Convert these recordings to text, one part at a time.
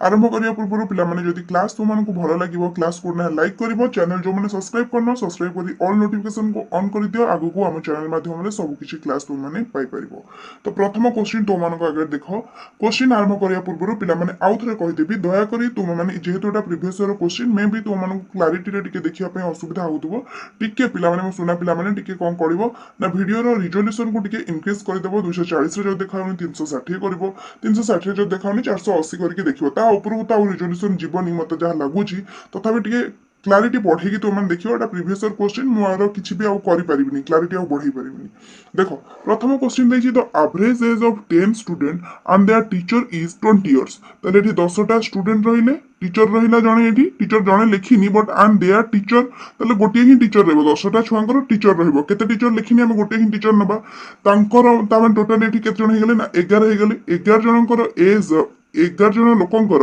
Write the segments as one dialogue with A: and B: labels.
A: आरंभ करिया पूर्व पिला माने जदि क्लास तुमको भल लगे क्लास को ना लाइक कर चैनल जो मैंने सब्सक्राइब करना सब्सक्राइब कर ऑल नोटिफिकेशन को ऑन कर दियो आगु को आम चैनल माध्यम सब किसी क्लास तुमने पाई परिबो। तो प्रथम क्वेश्चन तुम आगे देख क्वेश्चन आरंभ करिया पूर्व पिला माने आउ थरे कहिदेबी दया करी तुम माने जेहेतु एटा प्रीवियस ईयर क्वेश्चन मे भी तुम क्लारिटी रे टिके देखिया पे असुविधा होतबो टिके पिला माने सुना पिला माने टिके कोन करिवो ना वीडियो रो रिजोल्यूशन को टिके इंक्रीज कर देबो 240 रे जो देखाउनी 360 करबो 360 जो देखाउनी 480 करके देखिबो ता ऊपर ता रिजोल्यूशन जीवनी मते जहा लागुची तथापि टिके क्लारिटी बढ़ेगी तो मैंने देखियो एटा प्रीवियस ईयर क्वेश्चन मुआरो किछि भी आ करि परिबिनी क्लारिटी आ बढ़ई परिबिनी। देखो प्रथम क्वेश्चन देछि the average age of 10 student and their teacher is 20 years तले एठी 10 टा स्टूडेंट रहिले टीचर रहिला जणे एठी टीचर जणे लिखिनी बट एंड देयर टीचर तले गोटे ही टीचर रहबो 10 टा छुआंकर टीचर रहबो केते टीचर लिखिनी हम गोटे ही टीचर नबा तांकर तामे टोटल एठी केते जण हे गेले ना 11 हे गेले 11 जनकर एज 11 जन लोकंकर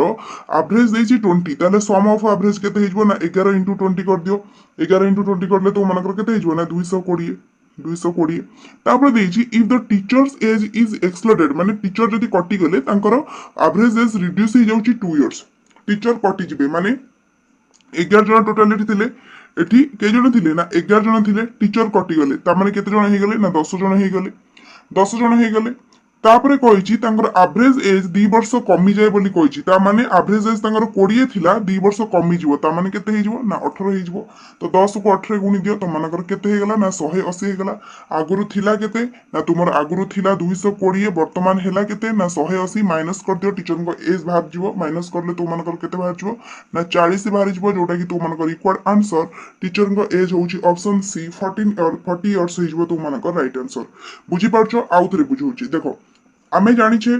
A: एवरेज देछि 20 ताले सम ऑफ एवरेज केते हिजबो ना 11 into 20 कर दियो 11 into 20 करले तो मनकर केते हिजबो ना 220 तापर देछि if the teachers age is excluded माने टीचर जदी कटि गले तांकर एवरेज एज रिड्यूस हो जाउची 2 इयर्स टीचर कटि जिबे माने 11 जन टोटल थिले एठी के जन थिले ना 11 जन थिले टीचर कटि गले ता माने केते जन हे गले ना 10 जन हे गले 10 जन हे गले तापरे कहिछि तांकर एवरेज एज 2 वर्ष कमी जाय बोली कहिछि ता माने एवरेज एज तांकर 20 थिला 2 वर्ष कमी जिवो ता माने केते हिजबो ना 18 हिजबो तो 10 को 18 गुणी दियो तो मानकर केते हे गला ना 180 हे गला आगुरु थिला केते ना तुमर आगुरु थिला 220 वर्तमान हेला केते ना 180 माइनस कर दियो टीचर को एज बाहर जिवो माइनस करले तो मानकर केते बाहर जिवो ना 40 बाहर जिवो जोटा कि तो मानकर इक्वल आंसर टीचर को एज होउची ऑप्शन सी 14 और 40 इयर्स हिजबो तो मानकर राइट आंसर बुझी पारछो आउ थरे बुझौची देखो आमे जानी छे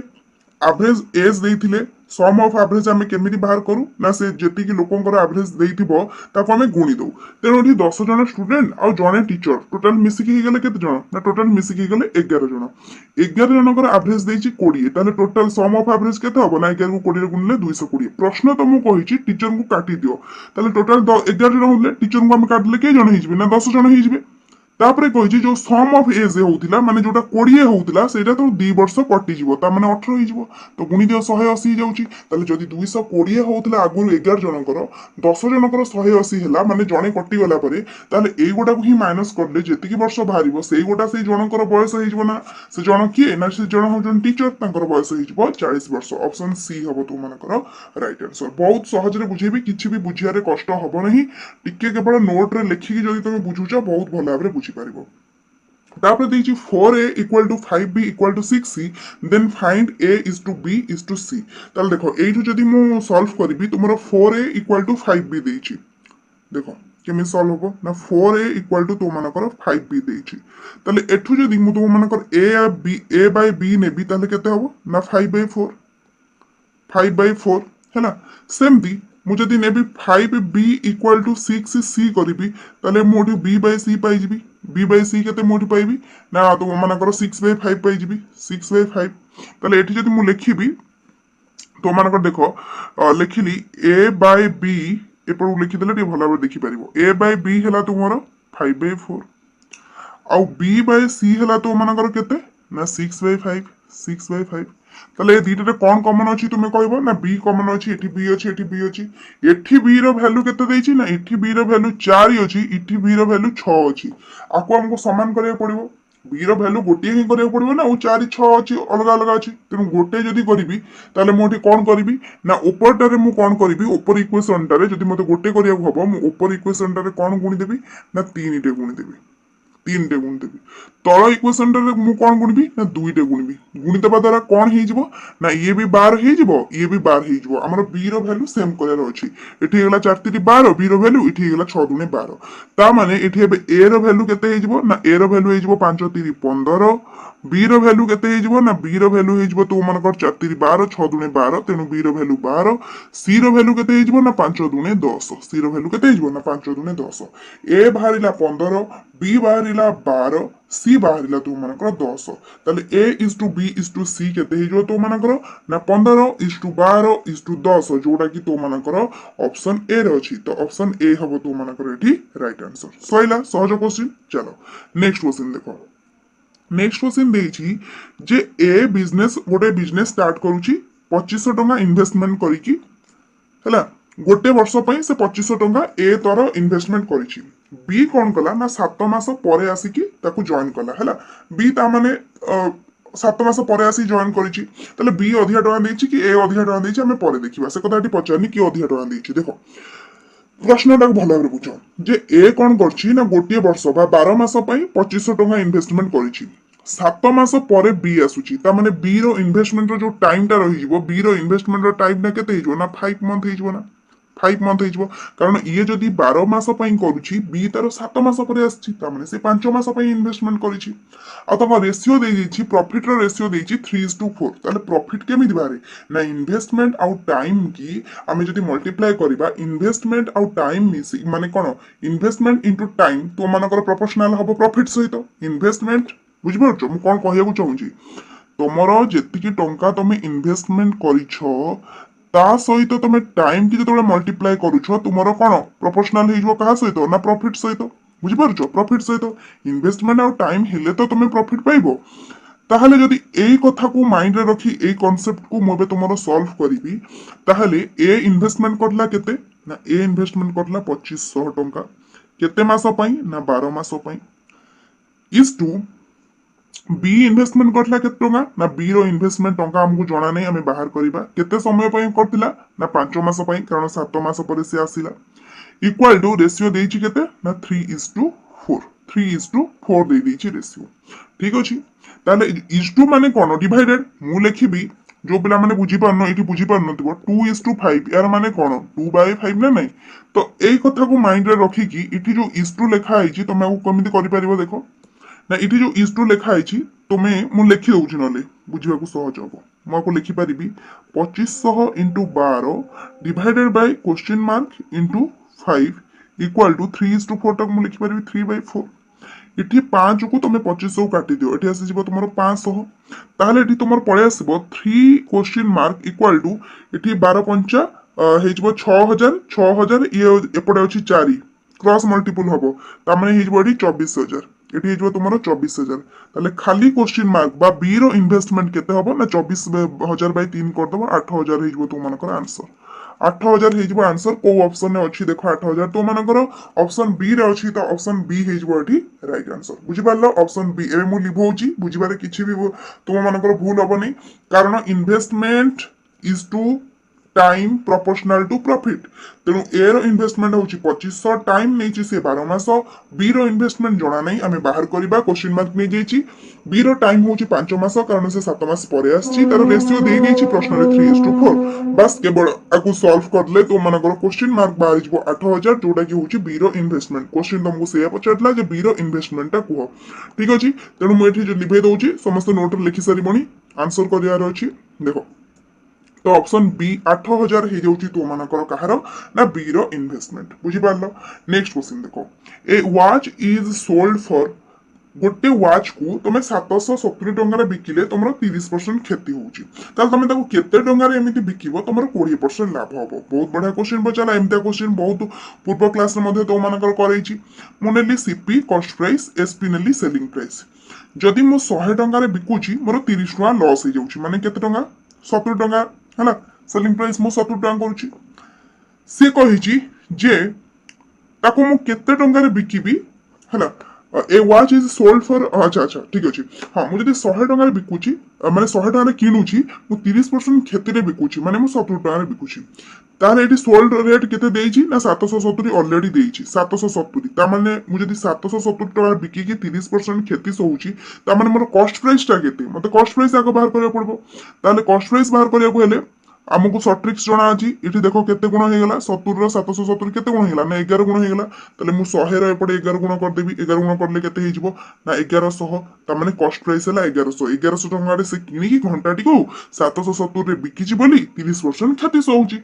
A: एवरेज एज देइथिले सम ऑफ एवरेज आमे केमिति बाहर करू ना से जेति कि लोकंकर एवरेज देइथिबो ताको आमे गुणी दउ तेनो एठी 10 जन स्टूडेंट आ जने टीचर टोटल मिसी कि गेले केते जन ना टोटल मिसी कि गेले 11 जन 11 जनकर एवरेज देइछि 20 ताले टोटल सम ऑफ एवरेज केते हबो ना 11 को 20 रे गुणले 220 प्रश्न तो मु कहिछि टीचर को काटी दियो ताले टोटल 11 जन होले टीचर को आमे काटले के जन हिजबे ना 10 जन हिजबे तापरे कहिछि जो सम ऑफ एज होउतिला माने जोटा 20 होउतिला सेटा तो 2 वर्ष कटि जिवो ता माने 18 हिजबो तो गुणी दियो 180 जाउची ताले जदी 220 होउतिला आगुरु 11 जनकर 10 जनकर 180 हैला माने जणे कटि गला परे ताले एई गोटा को ही माइनस करले जेति कि वर्ष बाहरिबो सेई गोटा सेई जनकर बयस हिजबो ना से जण किए ना से जण होजन टीचर तांकर बयस हिजबो 40 वर्ष ऑप्शन सी हबो तो मानकर राइट आंसर बहुत सहज रे बुझेबी किछि भी बुझिया रे कष्ट हबो नहीं टिके केवल नोट रे लिखि कि जदी तुमे बुझुचा बहुत भल भाबरे बुझि पारिबो तापर देछि 4a equal to 5b equal to 6c then find a is to b is to c ताल देखो एठु जदी मु सॉल्व करबी तुमरो 4a equal to 5b देछि देखो केमि सॉल्व होबो ना 4a equal to तो मानकर 5b देछि ताले एठु जदी मु तो मानकर a by b नेबी ताले केते होबो ना 5/4 हैला सेम दी मु जदी नेबी 5b equal to 6c करबी ताले मोठी b by c पाई जिबी b by c केते मोठी पाइबी ना तो मानकर 6/5 पाई जिबी 6/5 ताले एठी जदी मु लिखिबी तो मानकर देखो लिखिली a by b एपर लिखि देले टे भला भाबे देखि परिबो a by b हला तुमरो 5/4 आ b by c हला तो मानकर केते ना 6/5 ताले ए दीटा कोन कॉमन अछि तुमे कहबो ना b कॉमन अछि एठी b अछि एठी b रो वैल्यू केते देछि ना एठी b रो वैल्यू 4 अछि एठी b रो वैल्यू 6 अछि आको हमको समान करे पड़िबो b रो वैल्यू गोटे ही करे पड़िबो ना 4 6 अछि अलग अलग अछि तेनु गोटे जदी करिबी ताले मोठी कोन करिबी ना ऊपर टारे मु कोन करिबी ऊपर इक्वेशन टारे जदी मते गोटे करिया हबो मु ऊपर इक्वेशन टारे कोन गुणी देबी ना 3 टे गुणी देबी 3 टे गुणी देबी तळ इक्वेशन टारे मु कोन गुणबी ना 2 टे गुणबी गुणी देबा द्वारा कोन हे जिवो ना ये भी 12 हे जिवो ये भी 12 हे जिवो हमर b रो वैल्यू सेम करार अछि एठी गेला 4 3 12 b रो वैल्यू एठी गेला 6 2 12 ता माने एठी एबे a रो वैल्यू केते हे जिवो ना a रो वैल्यू हे जिवो 5 3 15 b रो वैल्यू केते हे जिवो ना b रो वैल्यू हे जिवो तो मानकर 4 3 12 6 2 12 तेनु b रो वैल्यू 12 c रो वैल्यू केते हे जिवो ना 5 2 10 c रो वैल्यू केते हे जिवो ना 5 2 10 a बाहरिला 15 b बाहरिला 12 c बाहरिला तो मानकर 10 ताले a is to b is to c केते हे जिवो तो मानकर ना 15 is to 12 is to 10 जोटा कि तो मानकर ऑप्शन ए रे अछि तो ऑप्शन ए हबो तो मानकर एठी राइट आंसर सइला सहज क्वेश्चन चलो नेक्स्ट क्वेश्चन देखो नेक्स्ट क्वेश्चन देछि जे ए बिजनेस गोटे बिजनेस स्टार्ट करूची 2500 टंका इन्वेस्टमेंट करिकी हैला गोटे वर्ष पई से 2500 टंका ए तर इन्वेस्टमेंट करिछि। बी कोन कला ना 7 मास परे आसीकी ताकू जॉइन कला हैला। बी ता माने 7 मास परे आसी जॉइन करिछि तले बी अधिका टंका देछि कि ए अधिका टंका देछि हमें परे देखिबा से कथाटी पचारनी कि अधिका टंका देछि। देखो प्रश्नटा भल भाव बुझ जे ए कौन करछि ना गोटे वर्ष बा 12 मास पई 2500 टंका इन्वेस्टमेंट करिछि। 7 मास परे बी आसुछि ता माने बी रो इन्वेस्टमेंट रो जो टाइम टा रहि जिवो बी रो इन्वेस्टमेंट रो टाइम ना केते हिजो ना 5 मंथ हिजो ना 5 मंथ हिजो कारण ये जदी 12 मास पई करूछि बी तारो 7 मास परे आछि ता माने से 5 मास पई इन्वेस्टमेंट करिछि। आ तक रेशियो दे दैछि प्रॉफिट रो रेशियो दैछि 3:4 ताले प्रॉफिट केमिति बारे ना इन्वेस्टमेंट आउ टाइम की आमे जदी मल्टीप्लाई करिबा इन्वेस्टमेंट आउ टाइम मिसी माने कोन इन्वेस्टमेंट इनटू टाइम तो मानकर प्रोपोर्शनल हबो प्रॉफिट सहित इन्वेस्टमेंट बुझि परछो मु कोन कहयकु चाहूछि तमरो जेतिकी टंका तमे इन्वेस्टमेंट करिछो ता सहित तमे टाइम की जतबे मल्टीप्लाई करूछो तुमरो कोन प्रोपोर्शनल हेजो कहा सहित ना प्रॉफिट सहित बुझि परछो प्रॉफिट सहित इन्वेस्टमेंट आउ टाइम हेले तो तमे प्रॉफिट पाइबो। ताहले जदि एई कथा को माइंड रे रखी एई कांसेप्ट को मोबे तुमरो सॉल्व करिबी ताहले ए इन्वेस्टमेंट करला केते ना ए इन्वेस्टमेंट करला 2500 टंका केते मास पई ना 12 मास पई इज टू बी इन्वेस्टमेंट करला केते टंका ना बी रो इन्वेस्टमेंट टंका हमकु जणा नै हमें बाहर करिबा केते समय पई करतिला ना 5 मास पई कारण 7 मास परे से आसीला इक्वल टू रेशियो देछि केते ना 3:4 3:4 दे देछि रेशियो ठीक अछि। ताले इज टू माने कोन डिवाइडेड मु लिखिबी जो पिला माने बुझी पारनो एठी बुझी पारनो तिबो 2:5 यार माने कोन 2/5 ना नहीं तो एई कथा को माइंड रे रखी की एठी जो इज टू लिखा आइछि तमे कमिति करि परिबो देखो ना इठी जो इज टू लिखा आइछि तुमे मु लिखि दउछि नले बुझिबा को सहज हबो मु आपको लिखि परिबी 2500 * 12 divided by question mark into 5 equal to 3:4 तक मु लिखि परिबी 3/4 इठी 5 को तुमे 2500 काटि दियो एठी आसी जिवो तुमरो 500 ताहले एठी तुमर पळे आसीबो 3 क्वेश्चन मार्क इक्वल टू इठी 12 पंचा हेजबो 6000 ये एपडे अछि 4 क्रॉस मल्टीपल हबो ता माने हेजबो एठी 24000 एठी हेजबो तुमरो 24000 ताले खाली क्वेश्चन मार्क बा बी रो इन्वेस्टमेंट केते हबो ना 24000 बाय 3 कर दबो 8000 हेजबो तुम मानकर आंसर 8000 हेजबो आंसर को ऑप्शन ने अछि देखो 8000 तो मानकर ऑप्शन बी रे अछि तो ऑप्शन बी हेजबो एठी राइट आंसर बुझि पारलो ऑप्शन बी एबे मु लिभौछि बुझि बारे किछि भी तुम मानकर भूल हबनी कारण investment is to time proportional to profit तेणु ए रो इन्वेस्टमेंट होची 2500 टाइम नेची से 12 मास बी रो इन्वेस्टमेंट जणा नै आमे बाहर करिबा क्वेश्चन मार्क नै जेची बी रो टाइम होची 5 मास कारण से 7 मास परे आछि तार रेशियो दे देची प्रश्न रे 3:4 बस केवल आकु सॉल्व करले तो मानकर क्वेश्चन मार्क बाहर जिवो 8000 जोटा कि होची बी रो इन्वेस्टमेंट क्वेश्चन तुमको से पचारला जे बी रो इन्वेस्टमेंट ता कुहो ठीक अछि तेणु मु एठी जो लिखै दउची समस्त नोट लिखि सारिबोनी आंसर करियार अछि देखो तो ऑप्शन बी 8000 हे जाउची तो मानकर कहार ना बी रो इन्वेस्टमेंट बुझी पारलो। नेक्स्ट क्वेश्चन देखो ए वॉच इज सोल्ड फॉर गोटे वॉच को तुम 770 टंका बिकिले तुम 30% क्षति होउची ताल तुम ताको केते टंका एमिति बिकिबो तुम 20% लाभ हबो बहुत बढ़िया क्वेश्चन बचाला एमता क्वेश्चन बहुत पूर्व क्लास रे मध्ये तो मानकर करैची मु नेली सीपी कॉस्ट प्राइस एसपी नेली सेलिंग प्राइस जदि मु 100 टंका रे बिकुची मोर 30 टंका लॉस हे जाउची माने केते टंका 70 टंका है सेलिंग प्राइस मु 70 टंका करूची से कहिची जे ताको मु केते टंका रे बिकिबी हैला ए वॉच इज सोल्ड फॉर अच्छा अच्छा ठीक अछि हां मु जदी 100 टंका रे बिकुची माने 100 टंका रे किनुची मु 30% क्षति रे बिकुची माने मु 70 टंका रे बिकुची ताले एटी सोल्ड रेट केते देइची ना 770 ऑलरेडी देइची 770 ता माने मु जदी 770 टंका बिकी की 30% क्षति सोउची ता माने मोर कॉस्ट प्राइस ता केते मते कॉस्ट प्राइस आको बाहर करया पड़बो ताले कॉस्ट प्राइस बाहर करया को हेले आमको शॉर्ट ट्रिक्स जणा अछि इठी देखो केते गुण हे गेला 70 रो 770 केते गुण हे गेला ना 11 गुण हे गेला तले मु 100 रो एपडे 11 गुण कर देबी 11 गुण करले केते हे जिवो ना 1100 ता माने कॉस्ट प्राइस हला 1100 टंका रे से किनी की घंटाटी को 770 रे बिकिची बोली 30% क्षति सोउची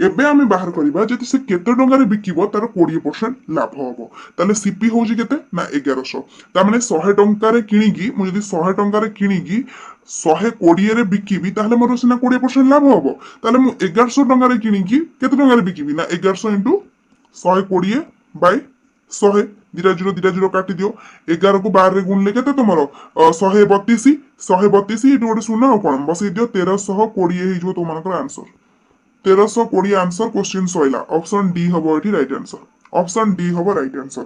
A: एबे आमे बाहर करिबा जति से केते टंका रे बिकिबो तार 20% लाभ हबो ताले सीपी होउची केते ना 1100 ता माने 100 टंका रे किनी की मु जदी 100 टंका रे किनी की 120 रे बिकिबी ताहले मोर सिना 20% लाभ हबो ताहले मु 1100 टंका रे किनी की केते टंका रे बिकिबी ना 1100 * 120 बाय 100 ଦିଟା ଜିରୋ କାଟି ଦିଅ 11 को 12 रे गुणले केते तुमर 132 132 एटु गोटे शून्य आ कोन बसई दियो 1320 हेइजो तुमनकर आंसर 1320 आंसर क्वेश्चन सइला ऑप्शन डी हबो एठी राइट आंसर ऑप्शन डी हबो राइट आंसर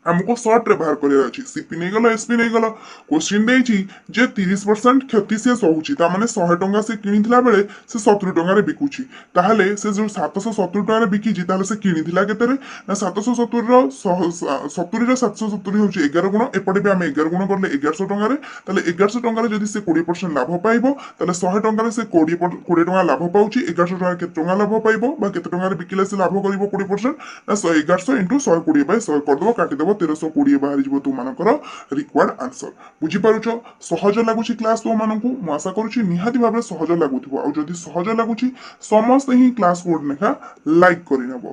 A: हमको शॉर्ट रे बाहर करिया अछि सीपी नै गला एसपी नै गला क्वेश्चन देछि जे 30% क्षति से सहुछि ता माने 100 टंका से किनिथिला बेले से 70 टंका रे बिकुछि ताहाले से जो 770 टंका रे बिकिछि ताहाले से किनिथिला केते रे ना 770 रो 70 रो 770 होछि 11 गुण एपटे भी हम 11 गुण करले 1100 टंका रे ताले 1100 टंका रे जदि से 20% लाभ पाइबो ताले 100 टंका रे से 20 टंका लाभ पाउछि 1100 टंका केते टंका लाभ पाइबो बा केते टंका रे बिकिले से लाभ करिवो 20% ना 1100 * 120 बाय 100 कर दबो काटि दबो 1320 बाहर जीव तुम रिक्वायर्ड आंसर बुझी पारुछ सहज लगुच क्लास तुम मु आशा करुच्ची निहाती भाव सहज लगुव आ जदि सहज लगुच समस्त ही क्लास कोड लेखा लाइक करनब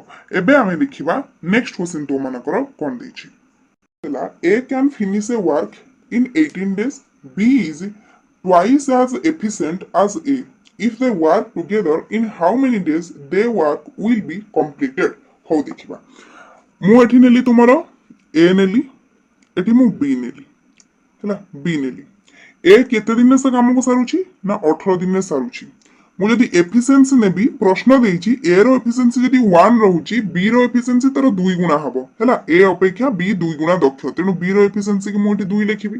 A: एबे आमे देखिबा नेक्स्ट क्वेश्चन तुम कौन देछि A can finish a work in 18 days B is twice as efficient as A if they work together in how many days their work will be completed हो देखिबा मु एठी नेली तुमरो ए नेली एठी मु बी नेली हैला बी नेली ए केते दिन से काम को सारुची ना 18 दिन में सारुची मु जदी एफिशिएंसी नेबी प्रश्न देछि ए रो एफिशिएंसी जदी 1 रहूची बी रो एफिशिएंसी तर 2 गुना हबो हैला ए अपेक्षा बी 2 गुना दक्ष तेनु बी रो एफिशिएंसी कि मु एठी 2 लिखिबी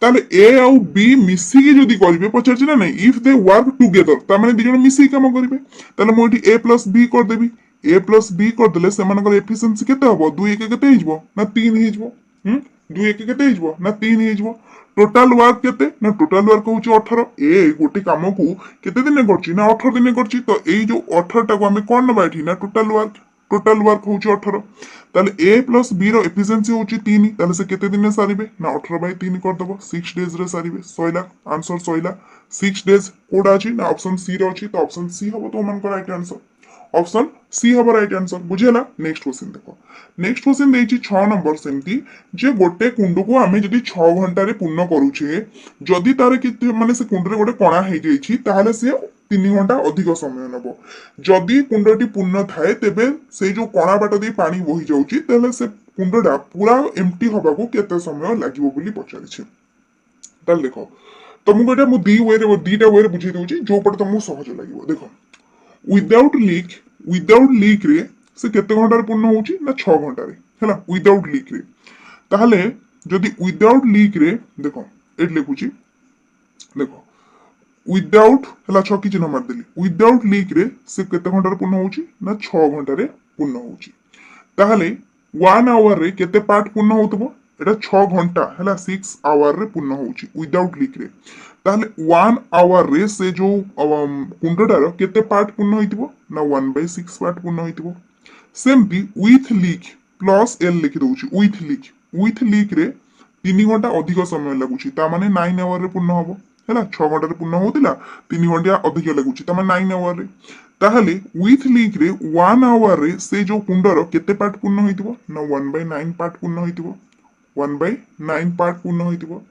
A: ताले ए आउ बी मिसी के जदी करिवे पछारछि ना नै इफ दे वर्क टुगेदर ता माने दिजण मिसी काम करिवे ताले मु एठी a + b कर देबी a + b कर देले सेमानकर एफिशिएंसी केते हबो 2 1 केते हिजबो ना 3 हिजबो 2 1 केते हिजबो ना 3 हिजबो टोटल वर्क केते ना टोटल वर्क होची 18 ए गोटे काम को केते दिन करछि ना 18 दिन करछि तो एई जो 18 टा को हमें कोन नबा एठी ना टोटल वर्क होची 18 ताले a + b रो एफिशिएंसी होची 3 ताले से केते दिन सारिबे ना 18/3 कर दबो 6 डेज रे सारिबे सोइला आंसर सोइला 6 डेज कोडा अछि ना ऑप्शन सी रो अछि तो ऑप्शन सी हबो तो मन को राइट आंसर ऑप्शन सी हबो राइट आंसर बुझेला नेक्स्ट क्वेश्चन देखो नेक्स्ट क्वेश्चन देछि 6 नंबर सेमती जे गोटे कुंड को आमे जदी 6 घंटा रे पूर्ण करूछे जदी तारे कि माने से कुंड रे गोटे कणा हे जाईछि ताहाले से 3 घंटा अधिक समय नबो जदी कुंडटी पूर्ण थाए तेबे से जो कणा बाट दे पानी बही जाउछि ताहाले से कुंडटा पूरा एम्प्टी हबा को केते समय लागिवो बोली पचारिछि ताल देखो तुमको एटा मु दीटा वे रे बुझी दउछि जो पट तुमको सहज लागिवो देखो विदाउट लीक रे से केते घंटा रे पूर्ण होउची ना 6 घंटा रे हैला विदाउट लीक रे ताहले जदी विदाउट लीक रे देखो एट लिखुची देखो विदाउट हैला 6 की चिन्ह मार देली विदाउट लीक रे से केते घंटा रे पूर्ण होउची ना 6 घंटा रे पूर्ण होउची ताहले 1 आवर रे केते पार्ट पूर्ण होतबो एटा 6 घंटा हैला 6 आवर रे पूर्ण होउची विदाउट लीक रे ताहले 1 आवर रे से जो कुंडटार केते पार्ट पूर्ण होइतिबो ना 1/6 पार्ट पूर्ण होइतिबो सेमती विथ लीक प्लस एल लिखि दउची विथ लीक रे 3 घंटा अधिक समय लागुची ता माने 9 आवर रे पूर्ण होबो हैला 6 घंटा रे पूर्ण होतिला 3 घंटा अधिक लागुची ता माने 9 आवर रे ताहले विथ लीक रे 1 आवर रे से जो कुंडर केते पार्ट पूर्ण होइतिबो ना 1/9 पार्ट पूर्ण होइतिबो 1/9 पार्ट पूर्ण होइतिबो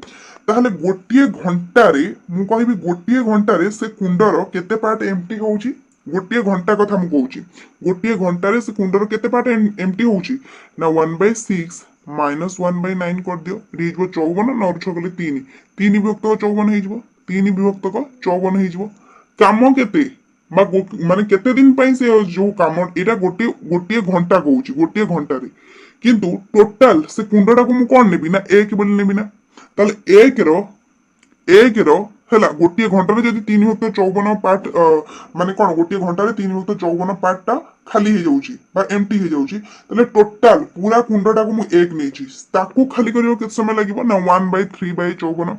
A: ताहले गोटिए घंटा रे मु कहबी गोटिए घंटा रे से कुंडर केते पार्ट एम्प्टी होउची गोटिए घंटा कथा मु कहूची गोटिए घंटा रे से कुंडर केते पार्ट एम्प्टी होउची ना 1/6 माइनस 1/9 कर दियो रिजबो 54 ना 6 गले 3 3 विभक्त 54 हेजबो 3 विभक्त 54 हेजबो काम केते माने केते दिन पई से जो काम एटा गोटिए घंटा कहूची गोटिए घंटा रे किंतु टोटल से कुंडटा को मु कोन नेबी ना 1 बोली नेबी ना ताले 1 रो हैला गोटिए घंटा रे जदी 3/54 पार्ट माने कोन गोटिए घंटा रे 3/54 पार्ट टा खाली हे जाउची बा एम्प्टी हे जाउची ताले टोटल पूरा कुंडटा को मु 1 नेची ताकू खाली करियो केते समय लागिवो ना 1/3/54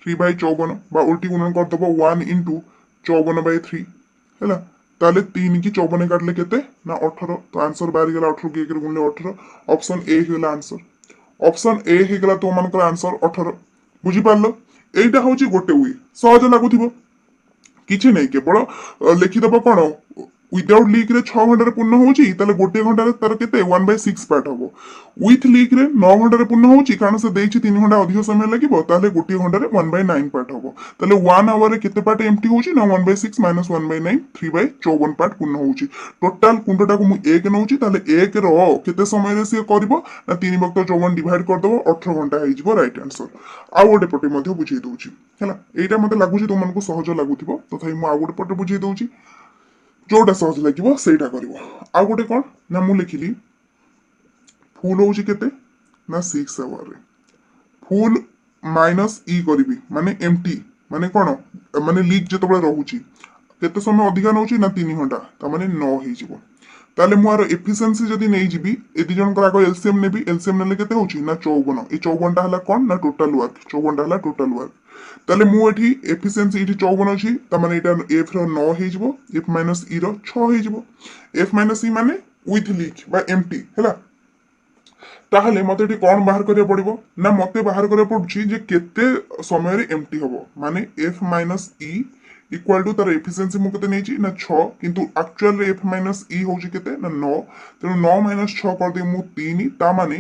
A: 3/54 बा उल्टी गुणन कर दबो 1 * 54/3 हैला ताले 3 की 54 काटले केते ना 18 तो आंसर बाहर गेला 18 के 1 रे गुणले 18 ऑप्शन ए हेला आंसर ऑप्शन ए हे गेला तो मानकर आंसर 18 बुझी पारलो एटा होची गोटे वे सहज लागुथिबो किछि नै केवल लिखि दबो कोन विदाउट लीक रे 6 घंटा रे पूर्ण होउची ताले गोटे घंटा रे तार केते 1/6 पार्ट हबो विथ लीक रे 9 घंटा रे पूर्ण होउची कारण से देइची 3 घंटा अधिक समय लागिबो ताले गोटे घंटा रे 1/9 पार्ट हबो ताले 1 आवर रे केते पार्ट एम्प्टी होउची ना 1/6 - 1/9 3/54 पार्ट पूर्ण होउची टोटल कुंडटा को मु 1 नउची ताले 1 रो केते समय रे से करबो ना 3/54 डिवाइड कर दबो 18 घंटा हे जिवो राइट आंसर आ गोटे पटे मध्ये बुझी दउची हैला एटा मते लागुची तो मन को सहज लागुथिबो तथापि मु आ गोटे पटे बुझी दउची जोटा सहज लगे सेटा करिवो आ गोटे कौन ना मु लिखिली फुल होउची केते ना 6 आवर रे फुल माइनस ई करिवि माने एम्प्टी माने कोन माने लीक जतबे रहउची केते समय अधिका नउची ना 3 घंटा त माने 9 हे जिवो ताले मु आरो एफिशिएंसी जदी नै जिबी ए दि जन को आगो एलसीएम नेबी एलसीएम नेले केते होउची ना 54 ए 54 टा हला कोन ना टोटल वर्क 54 टा हला टोटल वर्क ताले मु एठी एफिशिएंसी इठी 54 अछि त माने एटा एफ रो 9 हे जिवो एफ माइनस ई रो 6 हे जिवो एफ माइनस ई माने विथ लीक बा एम्प्टी हैला ताहले मते एठी कोन बाहर करिया पड़िबो ना मते बाहर करिया पड़ुची जे केते समय रे एम्प्टी हबो माने F minus E equal to तार एफिशिएंसी मु केते नेची ना 6 किंतु एक्चुअल रे एफ माइनस ई होउची केते ना 9 तेनु 9 माइनस 6 कर दे मु 3 ता माने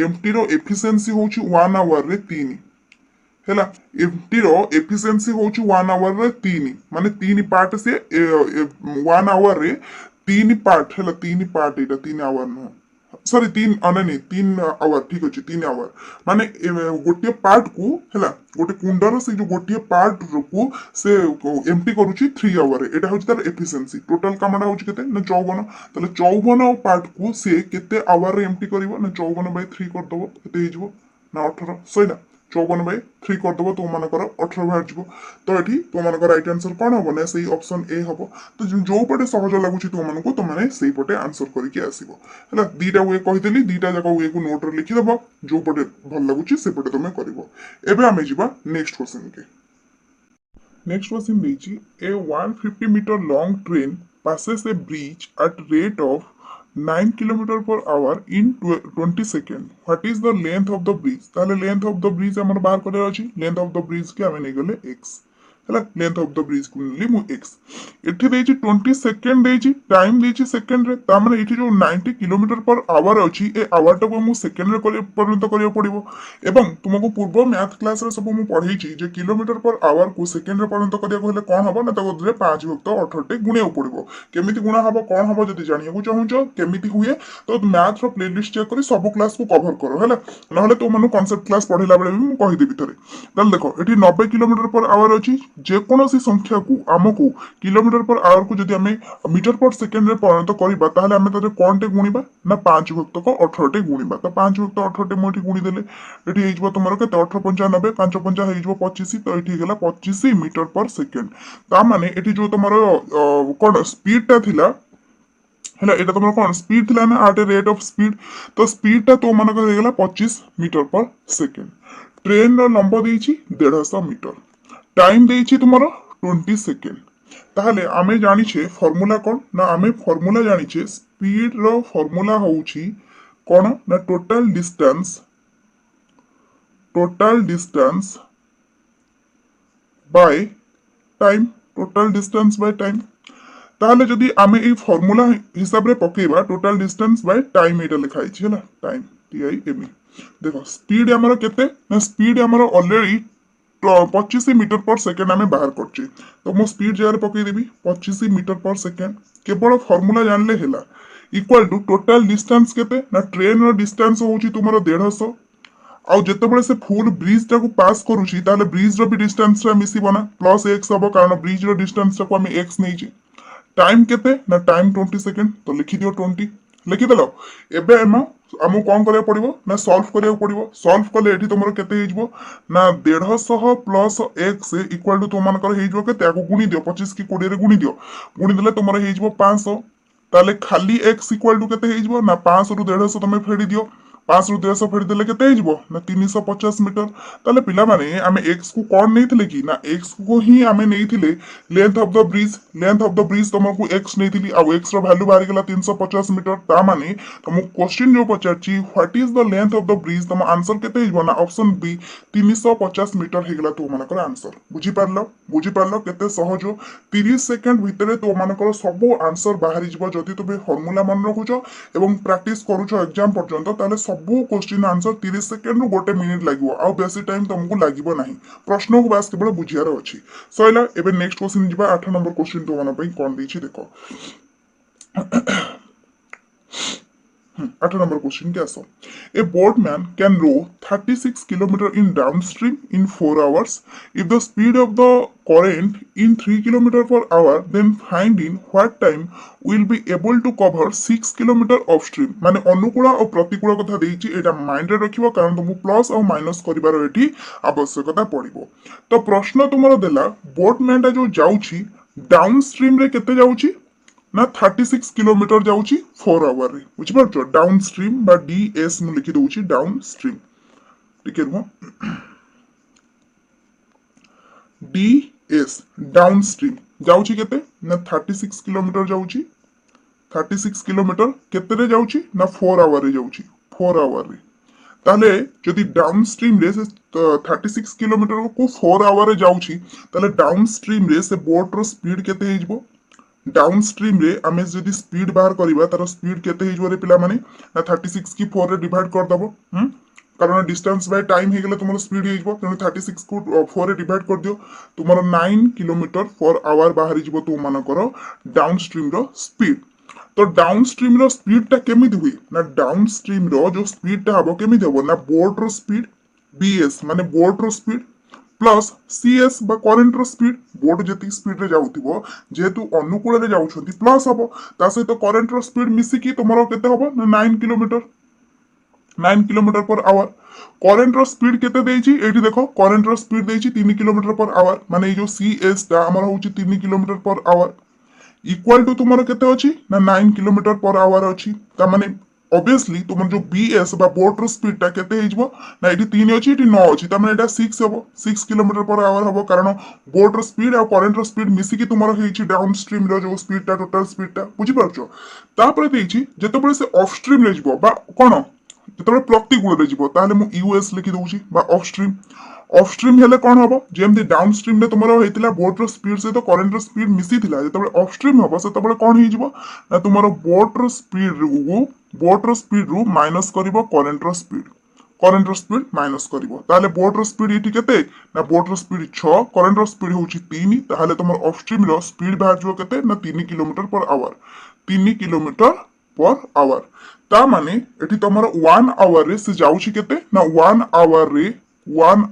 A: एम्प्टी रो एफिशिएंसी होउची 1 आवर रे 3 हैला एम्प्टी रो एफिशिएंसी होउची 1 आवर रे 3 माने 3 पार्ट से 1 आवर रे 3 पार्ट हैला 3 पार्ट एटा 3 आवर न सॉरी 3 नहीं 3 आवर ठीक अछि 3 आवर माने गोटे पार्ट को हैला गोटे कुंडर से जो गोटे पार्ट को से एम्प्टी करूची 3 आवर एटा होची तार एफिशिएंसी टोटल कामडा होची केते ना 54 तले 54 पार्ट को से केते आवर रे एम्प्टी करिवो ना 54/3 कर दबो केते हिजबो ना 18 सहीला 54/3 कर दबो तो मानकर 18 बाहर जिवो तो एठी तो मानकर राइट आंसर कोन हबो ना सही ऑप्शन ए हबो तो जो पटे सहज लागुची तो मानको तो माने सही पटे आंसर करिके आसीबो हला दीटा वे कहि देली दीटा जाका वे को नोट रे लिखि दबो जो पटे भल लागुची से पटे तुमे करिवो एबे आमे जिबा नेक्स्ट क्वेश्चन के नेक्स्ट क्वेश्चन देची a 150 metre long train passes a bridge at rate of 9 km per hour in 20 seconds. What is the length of the bridge? ताले length of the bridge हमर बाहर करे अछि length of the bridge के हमें नै गले x हला length of the bridge को ले मु x एठी देछि 20 सेकंड देछि टाइम देछि सेकंड रे ता माने एठी जो 90 किलोमीटर पर आवर अछि ए आवर टा को मु सेकंड रे परिणत करियो पड़िबो एवं तुमको पूर्व मैथ क्लास रे सब मु पढै छी जे किलोमीटर पर आवर को सेकंड रे परिणत करियो हेले कोन हबो ना ताको दरे 5 युक्त 18 टे गुणियो पड़िबो केमिति गुणा हबो कोन हबो जति जानियो को चाहूचो केमिति हुए तो मैथ रो प्लेलिस्ट चेक करी सब क्लास को कवर करो हैला नहले तो मनु कांसेप्ट क्लास पढैला बेले मु कहि देबी थरे तल देखो एठी 90 किलोमीटर पर आवर अछि जे कोनोसी संख्या को आमको किलोमीटर पर आवर को जदि हमें मीटर पर सेकंड रे परिणत करिबा ताहले हमें तरे कोन टे गुणिबा ना 5 युक्त को 18 टे गुणिबा तो 5 युक्त 18 टे मोठी गुणी देले एठी हेजबो तमरो के 18 95 5 5 हेजबो 25 तो एठी गेला 25 मीटर पर सेकंड ता माने एठी जो तमरो कोन स्पीड ता थिला हैला एटा तमरो कोन स्पीड थिला ना एट रेट ऑफ स्पीड तो स्पीड ता तो मानक हे गेला 25 मीटर पर सेकंड ट्रेन रो लंब देछि 150 मीटर टाइम देछि तुमरो 20 सेकंड ताहले आमे जानिछे फार्मूला कोन ना आमे फार्मूला जानिछे स्पीड रो फार्मूला होउछि कोन ना total distance by time total distance by time ताहले जदि आमे ए फार्मूला हिसाब रे पकेबा टोटल डिस्टेंस बाय टाइम एटा लिखाइ छै हैला टाइम TIME देखो स्पीड हमरो केते ना स्पीड हमरो ऑलरेडी 25 मीटर पर सेकंड आमे बाहर करछि तो मो स्पीड जरे पकई देबी 25 मीटर पर सेकंड केवल फार्मूला जानले हैला इक्वल टू टोटल डिस्टेंस केते ना ट्रेन रो डिस्टेंस होउछि तुमरो 150 आ जेतेबेले से फुल ब्रिज टा को पास करूछि ताले ब्रिज रो भी डिस्टेंस रा मिसिबो ना प्लस x हबो कारण ब्रिज रो डिस्टेंस को हमें x नै छी टाइम केते ना टाइम 20 सेकंड तो लिखि दियो 20 लिखि देलो एबे हमु कोन करे पड़िबो ना सॉल्व करे पड़िबो सॉल्व कले एठी तमरो केते हिजबो ना 150 प्लस x इक्वल टू तो मान कर हिजबो केते आको गुणी दियो 25 की 20 रे गुणी दियो गुणी देले तमरो हिजबो 500 ताले खाली x इक्वल टू केते हिजबो ना 500 रु 150 तमे फेडी दियो पांच रु 150 फेरदेले केते हेजिबो ना 350 मीटर। ताले पिला माने आमे x को कोन नेइथिले कि ना x को ही आमे नेइथिले लेंथ ऑफ द ब्रिज तुमको x नेइथिली आ x रो वैल्यू बाहरी गला 350 मीटर। ता माने तुम क्वेश्चन जो पचारची what is the length of the bridge तुम आंसर केते हेजिबो ना ऑप्शन बी 350 मीटर हेगला तो मानकर आंसर। बुझी पारलो केते सहज 30 सेकंड भितरे तो मानकर सब आंसर बाहरी जिवो जदि तुमे फार्मूला मन रखुचो एवं प्रैक्टिस करूचो एग्जाम पर्यंत ताले सब क्वेश्चन आंसर 30 सेकंड रु 1 मिनिट लागो आ बेसी टाइम तुमको लागो नहीं। प्रश्न को बास केवल बुझियार अछि। सइला एबे नेक्स्ट क्वेश्चन जिबा 8 नंबर क्वेश्चन तो माने पई कोन दैछि देखो। 8 number question के आसो। A boatman can row 36 kilometer in downstream in 4 hours. If the speed of the current in 3 kilometer per hour, then find in what time will be able to cover 6 kilometer upstream. माने अनुकूल और प्रतिकूल कथा देइछि एटा mind रे रखिबो कारण तुमु plus और minus करिवार एठी आवश्यकता पड़िबो। तो प्रश्न तुमरो देला बोटमैन टा जो जाउछि डाउनस्ट्रीम रे केते जाउछि ना 36 किलोमीटर जाउछि 4 आवर रे। बुझि पारछो डाउनस्ट्रीम बा डीएस मु लिखि दउछि डाउनस्ट्रीम। ठीक है डीएस डाउनस्ट्रीम जाउछि केते ना 36 किलोमीटर जाउछि 36 किलोमीटर केते रे जाउछि ना 4 आवर रे जाउछि 4 आवर रे। ताले जदि डाउनस्ट्रीम रे से 36 किलोमीटर को 4 आवर रे जाउछि ताले डाउनस्ट्रीम रे से बोट रो स्पीड केते हेजबो डाउनस्ट्रीम रे आमे जदि स्पीड बाहर करिबा तार स्पीड केते हेजबो रे पिला माने ना 36 की 4 रे डिवाइड कर दबो कारण डिस्टेंस बाय टाइम हे गेले तुमरो स्पीड हेजबो तेनु 36 को 4 रे डिवाइड कर दियो तुमरो 9 किलोमीटर पर आवर बाहर जिवो तो मानकर डाउनस्ट्रीम रो स्पीड। तो डाउनस्ट्रीम रो स्पीड ता केमिति हुई ना डाउनस्ट्रीम रो जो स्पीड ता हबो केमिति हबो ना बोट रो स्पीड बीएस माने बोट रो स्पीड प्लस सीएस बा करंट रो स्पीड बोट जति स्पीड रे जाउथिबो जेतु अनुकूल रे जाउछंती प्लस हबो ता सहित करंट रो स्पीड मिसी की तुमरो केते हबो ना 9 kilometre per our. Current row speed केते देइछि एठी देखो current row speed देइछि 3 kilometre per our माने ए जो सीएस ता हमर होछि 3 kilometre per our equal to तुमरो केते अछि ना 9 किलोमीटर पर आवर अछि। ता माने ऑब्वियसली तुम जो बीएस बा बोट रो स्पीड ता केते हेजबो ना एठी 3 अछि एठी 9 अछि ता माने एटा 6 हबो 6 किलोमीटर पर आवर हबो कारण बोट रो स्पीड और करंट रो स्पीड मिसी की तुमरो हेछि डाउनस्ट्रीम रो जो स्पीड ता टोटल स्पीड ता बुझि परछो। तापर देछि जेतबेले से ऑफस्ट्रीम रे जिवो बा कोन जेतबेले प्रतिकूल रे जिवो ताले मु यूएस लिखि दउछि बा ऑफस्ट्रीम हेले कोन हबो जेमति डाउनस्ट्रीम रे तुमरो हेतिला बोट रो स्पीड से तो करंट रो स्पीड मिसी थिला जेतबेले ऑफस्ट्रीम हबो सेतबेले कोन हे जिवो ना तुमरो बोट रो स्पीड रु माइनस करिवो करंट रो स्पीड माइनस करिवो ताले बोट रो स्पीड इठी केते ना बोट रो स्पीड 6 करंट रो स्पीड होउची 3 ताले तुमरो ऑफस्ट्रीम रो स्पीड बाहर जो केते ना 3 kilometre per our 3 kilometre per our. ता माने एठी तुमरो 1 आवर रे से जाउची केते ना 1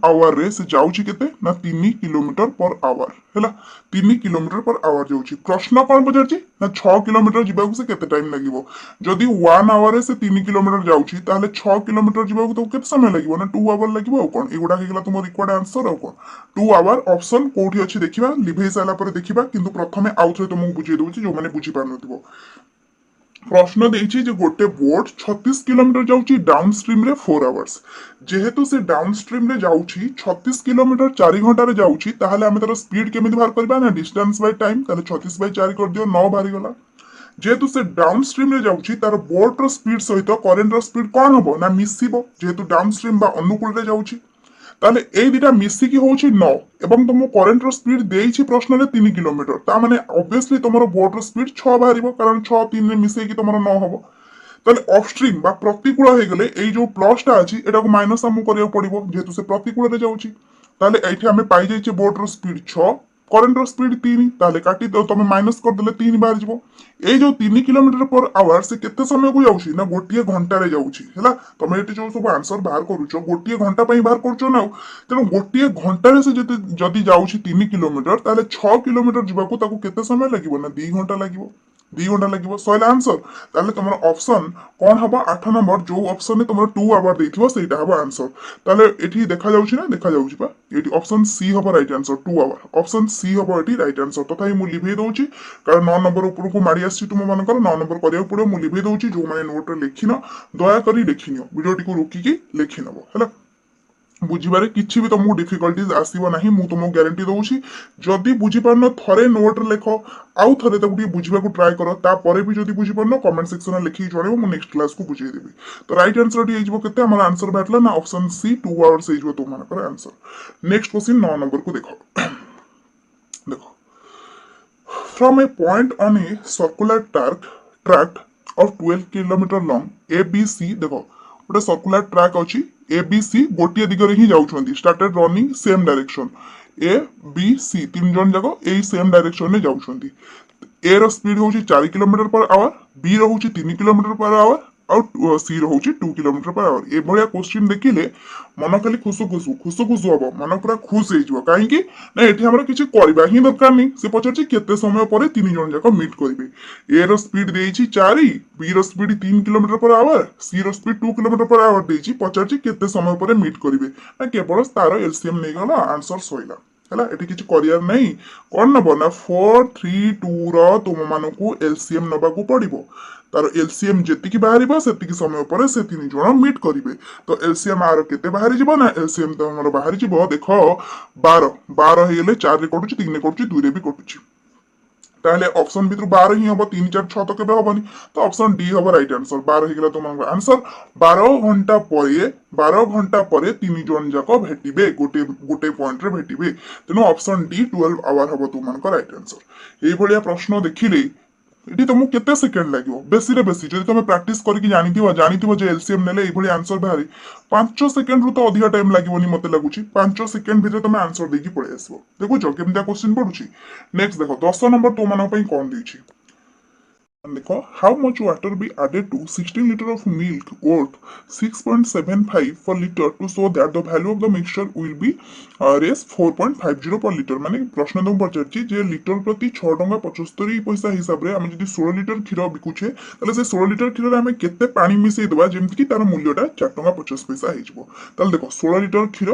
A: आवर रे से जाउची केते ना 3 किलोमीटर पर आवर हैला 3 किलोमीटर पर आवर जाउची। प्रश्न कोन पचारची ना 6 किलोमीटर जिबाकू से केते टाइम लागिवो जदि 1 आवर रे से 3 किलोमीटर जाउची ताले 6 किलोमीटर जिबाकू तो केते समय लागिवो ना 2 आवर लागिवो आ कोन एगुडा हेगला तुम रिक्वायर्ड आंसर आ कोन 2 आवर ऑप्शन कोठी अछि देखिबा लिभेई साला पर देखिबा किंतु प्रथमे आउथरे तुमको बुझी दउची जो माने बुझी पारनथिबो। प्रश्न देछि जे गोटे बोट 36 किलोमीटर जाउची डाउनस्ट्रीम रे 4 आवर्स जेहेतु से डाउनस्ट्रीम रे जाउची 36 किलोमीटर 4 घंटा रे जाउची ताहाले हम तार स्पीड केमिति बाहर करबा ना डिस्टेंस बाय टाइम ताले 36 बाय 4 कर दियो 9 बाहरी गला जेहेतु से डाउनस्ट्रीम रे जाउची तार बोट रो स्पीड सहित करंट रो स्पीड कोन हबो ना मिसिबो जेहेतु डाउनस्ट्रीम बा अनुकूल रे जाउची ताले ए दिटा मिसी की होउची 9 एवं तुम करंट रो स्पीड देइछि प्रश्न रे 3 किलोमीटर ता माने ऑब्वियसली तुमरो बोट रो स्पीड 6 बाहरिबो कारण 6 3 रे मिसे की तुमरो 9 हबो ताले ऑफस्ट्रीम बा प्रतिकूल हे गेले ए जो प्लस टा अछि एटा को माइनस हम करियो पड़िबो जेहेतु से प्रतिकूल रे जाउची ताले एठी हमें पाई जाइछे बोट रो स्पीड 6 करंट रो स्पीड 3 ताले काटी दो तुम माइनस कर देले 3 बाहर जिवो ए जो 3 किलोमीटर पर आवर से केते समय को जाउची ना गोटिए घंटा रे जाउची हैला तमे एटी जो सब आंसर बाहर करूचो गोटिए घंटा पई बाहर करचो ना तेनो गोटिए घंटा रे से जदी जाउची 3 किलोमीटर ताले 6 किलोमीटर जिबाकू ताकू केते समय लागिवो ना 2 घंटा लागिवो 2 घंटा लगे सैला आंसर ताले तुम ऑप्शन कौन हम 8 नंबर जो ऑप्शन तुम 2 आवर देथिबो सेटा हम आंसर ताले एठी देखा जाउछि ना देखा जाउछि बा एठी ऑप्शन सी हम right answer 2 hour option C हम एठी राइट आंसर तथा मु लिभे दउछि कारण 9 नंबर ऊपर को माडी आछि तुम मानकर 9 नंबर करिया पड़ो मु लिभे दउछि जो माने नोट रे लिखिनो दया करी लिखिनियो वीडियो को रोकी की लिखिनबो हैला बुझिबारे किछि भी तुमको डिफिकल्टीज आसीबो नाही मु तुमको गारंटी दउछि जदी बुझि पारनो थरे नोट रे लेखो आउ थरे तक बुझिबा को ट्राई करो ता परे भी जदी बुझि पारनो कमेंट सेक्शन में लिखि जणेबो मु नेक्स्ट क्लास को बुझाई देबी तो राइट आंसर डी हेजबो केते हमर आंसर बाटला ना ऑप्शन सी 2 आवर्स हेजबो तो मानकर आंसर नेक्स्ट क्वेश्चन 9 नंबर को देखो देखो from a point on a circular tract of 12 kilometre long ABC देखो गोटे सर्कुलर ट्रैक अच्छी ABC गोटे दिगरे ही जाउछंती started running same direction ABC 3 जन जाको एई सेम डायरेक्शन में जाउछंती A रो स्पीड होची 4 किलोमीटर पर आवर B रो होची 3 किलोमीटर पर आवर और सी रो होची 2 kilometre per our A भलिया question देखिले मन खाली खुसु हबो मन पूरा खुश हे जिवो काहे कि ना एठी हमरा किछि करबा ही दरकार नै से पछरछि केते समय परे 3 जन जाको मीट करिवे ए रो स्पीड देइछि 4 B रो speed 3 kilometre per hour C रो स्पीड 2 किलोमीटर पर आवर देइछि पछरछि केते समय परे मीट करिवे ना केवल तारो एलसीएम नै गला आंसर सोइला हैला एठी किछि करियर नै कोन नबो ना 4 3 2 रो तुम मानको एलसीएम नबा को पड़िबो तार एलसीएम जेतिकी बाहरिबो सेतिकी समय परे से 3 जण मीट करिवे तो एलसीएम आरो केते बाहरि जिवो ना एलसीएम तो हमर बाहरि जिवो देखो 12 हे गेले 4 रे कटुची 3 रे कटुची 2 रे भी कटुची ताले ऑप्शन भीतर 12 ही हबो 3 4 6 तो केबे हबनी तो ऑप्शन डी हबो राइट आंसर 12 हे गेला तुम आंसर 12 घंटा परे 3 जण जाको भेटिबे गोटे पॉइंट रे भेटिबे तेनो ऑप्शन डी 12 आवर हबो तुम राइट आंसर एई भलिया प्रश्न देखिले एटी तुमको केते सेकेंड लागिवो बेसी रे बेसी जदि तुम प्रैक्टिस करके जानिथिबो जे एलसीएम नेले एई भली आंसर बाहरी 5 सेकेंड रु तो अधिक टाइम लागिवोनी मते लागुची 5 सेकेंड भीतर तुम आंसर देकी पळे आसबो देखुचो केमता क्वेश्चन पडुची नेक्स्ट देखो 10 नंबर तो मानो पई कोन देछि देखो how much water be added to 16 liter of milk worth 6.75 per liter to show that the value of the mixture will be raised 4.50 per liter माने प्रश्न तुम पचारछि जे लिटर प्रति 6 टंका 75 पैसा हिसाब रे हम जदी 16 लिटर खीर बिकुछे तले से 16 लिटर खीर रे हम केते पानी मिसै देबा जेमति कि तार मूल्यटा 4 टंका 50 पैसा हिजबो तले देखो 16 लिटर खीर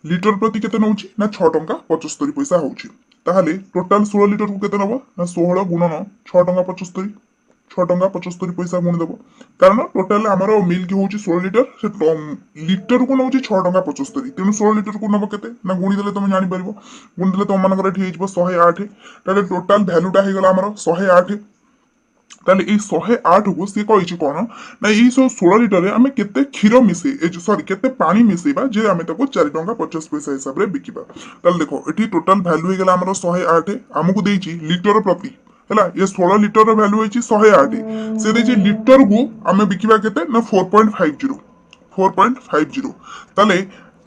A: लिटर प्रति केते नउछि ना 6 टंका 75 पैसा होउछि ताहले टोटल 16 लिटर को केते नबो ना 16 गुणन 6 टंका 75 6 टंका 75 पैसा गुण देबो कारण टोटल हमरो मिल्क होउछि 16 लिटर से लिटर को नउछि 6 टंका 75 तेनु 16 लिटर को नबो केते ना गुणी देले तुम जानि परबो गुणी देले तुम मानकर एठी हिजबो 108 ताले टोटल वैल्यूटा हे गेला हमरो 108 ताले ए 108 को से कहिछि कोन ना ई 16 लिटर रे हमें केते खीर मिसे ए सॉरी केते पानी मिसेबा जे हमें तको 4 टंका 50 पैसा हिसाब रे बिकिबा ताले देखो एठी टोटल वैल्यू हे गेला हमरो 108 हमकु देइछि लिटर प्रति हैला ये 16 लिटर रो वैल्यू होइछि 108 से देइछि लिटर को हमें बिकिबा केते ना 4.50 ताले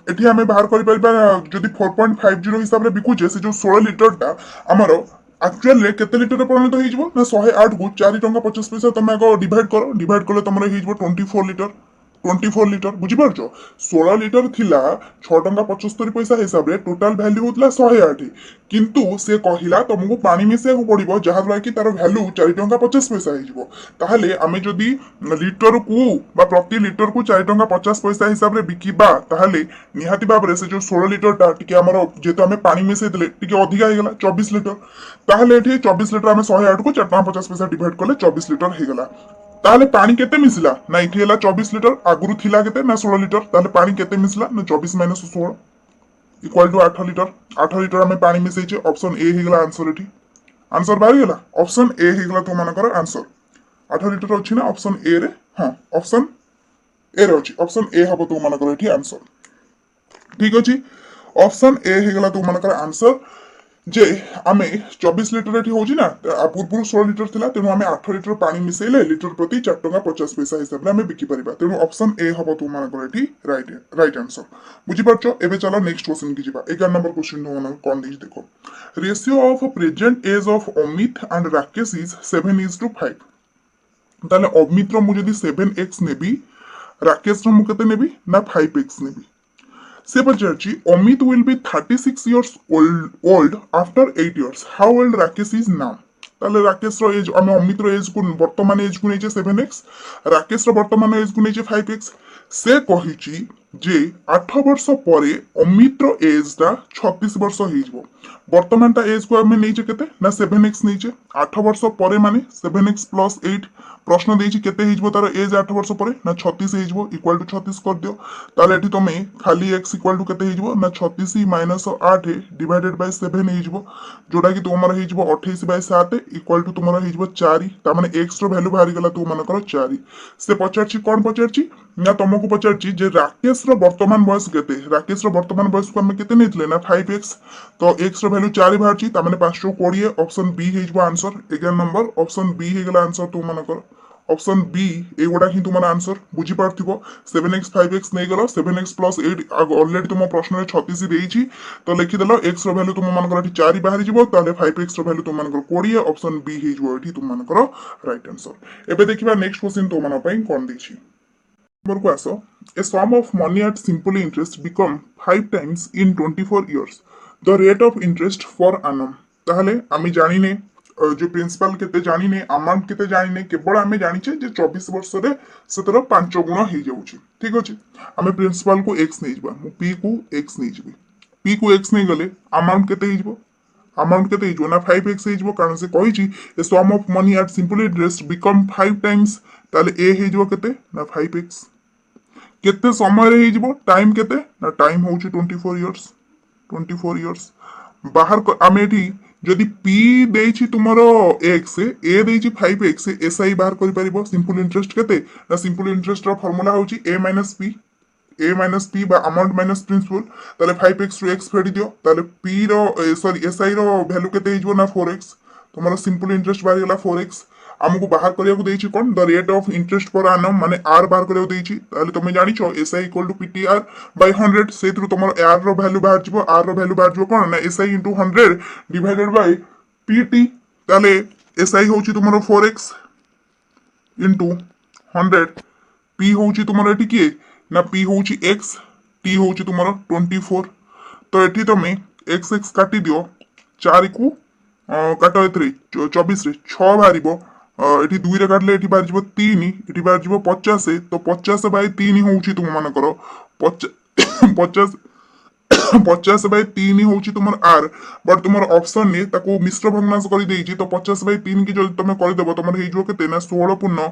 A: एठी हमें बाहर करि परबा जदी 4.50 हिसाब रे बिकुचे से जो 16 लिटर टा हमरो एक्चुअल रे केते लिटर परिणत हो जिवो ना 108 को 4 टंका 50 पैसा तमे को डिवाइड करो तमरे हो जिवो 24 लिटर बुझी परछो 16 लिटर थिला 6 टंका 75 पैसा हिसाब रे टोटल वैल्यू होतला 108 किंतु से कहिला तुमको पानी मिसे को पड़िबो जहा द्वारा कि तार वैल्यू 4 टंका 50 पैसा हो जिवो ताहले आमे जदी लिटर को बा प्रति लिटर को 4 टंका 50 पैसा हिसाब रे बिकिबा ताहले निहाती बाबरे से जो 16 लिटर टा टिके हमरो जेतो हमें पानी मिसे देले टिके अधिका हे गेला 24 लिटर ताहले एठी 24 लिटर हमें 108 को 4 टंका 50 पैसा डिवाइड करले 24 लिटर हे गेला ताहले पानी केते मिसला ना इठी हला 24 लिटर आगुरु थिला केते ना 16 लिटर ताहले पानी केते मिसला ना 24 - 16 इक्वल टू 8 लिटर 8 लिटर हमें पानी मिसै छै ऑप्शन ए हे गेला आंसर एठी आंसर बाहर गेला ऑप्शन ए हे गेला तो मानकर आंसर 8 लिटर अछि ना ऑप्शन ए रे हां ऑप्शन ए रे अछि ऑप्शन ए हबो तो मानकर एठी आंसर ठीक अछि ऑप्शन ए हे गेला तो मानकर आंसर जे आमे 24 लिटर एठी होजी ना पूर्व 16 लिटर थिला तेनु आमे 8 लिटर पानी मिसेले लिटर प्रति 4 टंका 50 पैसा हिसाब रे आमे बिकी परिबा तेनु ऑप्शन ए हबो तो मानकर एठी राइट आंसर बुझी परछो एबे चलो नेक्स्ट क्वेश्चन की जिबा 11 नंबर क्वेश्चन नो मन कोन दिस देखो ratio of present age of Amit and Rakesh is 7:5 ताले अमित रो मु जदी 7x नेबी राकेश रो मु केते नेबी ना 5x नेबी से पचारछि Amit will be 36 years old after 8 years how old Rakesh is now ताले राकेश रो एज आम अमित रो एज को वर्तमान एज को नहीं 7x राकेश रो वर्तमान एज को नहीं 5x से कही जे 8 वर्ष पर अमित रो एज टा 36 वर्ष हो वर्तमान ता एज को आम नहीं केते ना 7x नहीं 8 वर्ष पर माने 7x प्लस 8 प्रश्न देछि केते हिजबो तार एज 8 वर्ष पर ना 36 हिजबो इक्वल टू 36 कर दियो ताले एठी तमे खाली x इक्वल टू केते हिजबो ना 36 माइनस 8 डिवाइडेड बाय 7 हिजबो जोटा कि तुमर हिजबो 28 बाय 7 इक्वल टू तुमर हिजबो 4 ता माने x रो वैल्यू बाहरी गला तू मानकर 4 से पचारछि कोन पचारछि ना तुमको पचारछि जे राकेश रो वर्तमान बयस केते राकेश रो वर्तमान बयस को हम केते नेतले ना 5x तो x रो वैल्यू 4 बाहरछि ता माने 520 ऑप्शन बी हिजबो आंसर 11 नंबर ऑप्शन बी हे गला आंसर तू मानकर ऑप्शन बी एगुड़ा ही तुम आंसर बुझी पार्थिबो 7x 5x नहीं गलो 7x प्लस 8 ऑलरेडी तुम प्रश्न रे 36 देइछि तो लिखि देलो x रो वैल्यू तुम मानकर एठी 4 बाहरी जिवो ताले 5x रो वैल्यू तुम मानकर 20 ऑप्शन बी हे जिवो एठी तुम मानकर राइट आंसर एबे देखिबा नेक्स्ट क्वेश्चन तो माना पई कोन दिछि नंबर को आसो a sum of money at simple interest become 5 times in 24 years the rate of interest for annum ताहले आमी जानिने जो प्रिंसिपल केते जानिने अमाउंट केते जानिने केवल आमे जानिचे जे 24 वर्ष रे सेतर 5 गुण हे जाउची ठीक अछि आमे प्रिंसिपल को x नै जबा मु p को x नै जबी p को x नै गले अमाउंट केते हे जबो अमाउंट केते हे जबो ना 5x हे जबो कारण से कहि छी a sum of money at simple interest become 5 times ताले a हे जबो केते ना 5x केते समय रे हे जबो टाइम केते ना टाइम होउची 24 इयर्स बाहर आमे एठी जदि p देछि तुमरो x a देछि 5x si बाहर करि परिबो सिंपल इंटरेस्ट केते ना सिंपल इंटरेस्ट रो फार्मूला होछि a माइनस p बा अमाउंट माइनस प्रिंसिपल ताले 5x रो x फेडी दियो ताले p रो सॉरी si रो वैल्यू केते हिजबो ना 4x तुमरो सिंपल इंटरेस्ट बाहर गेला 4x हमको बाहर करिया को देछि कोन द रेट ऑफ इंटरेस्ट पर annum माने r बाहर करिया को देछि ताले तुमे जानि छो si equal to ptr by 100 सेथरु तुमरो r रो वैल्यू बाहर जिवो r रो वैल्यू बाहर जिवो कोन ना si into 100 divided by pt ताले si होछि तुमरो 4x इनटू 100 p होछि तुमरो एठी के ना p होछि x t होछि तुमरो 24 तो एठी तुमे x x काटी दियो 4 को काटो एथरे 24 रे 6 बाहरिबो एठी 2 रे काटले एठी बाहर जिवो 3 एठी बाहर जिवो 50 तो 50 बाय 3 होउची तुम मानकर 50 50 बाय 3 होउची तुमर r बट तुमर ऑप्शन ने ताको मिश्र भग्नांश करि देइची तो 50 बाय 3 की जल्दी तुम करि देबो तुमर हे जो केते ना 16 पूर्ण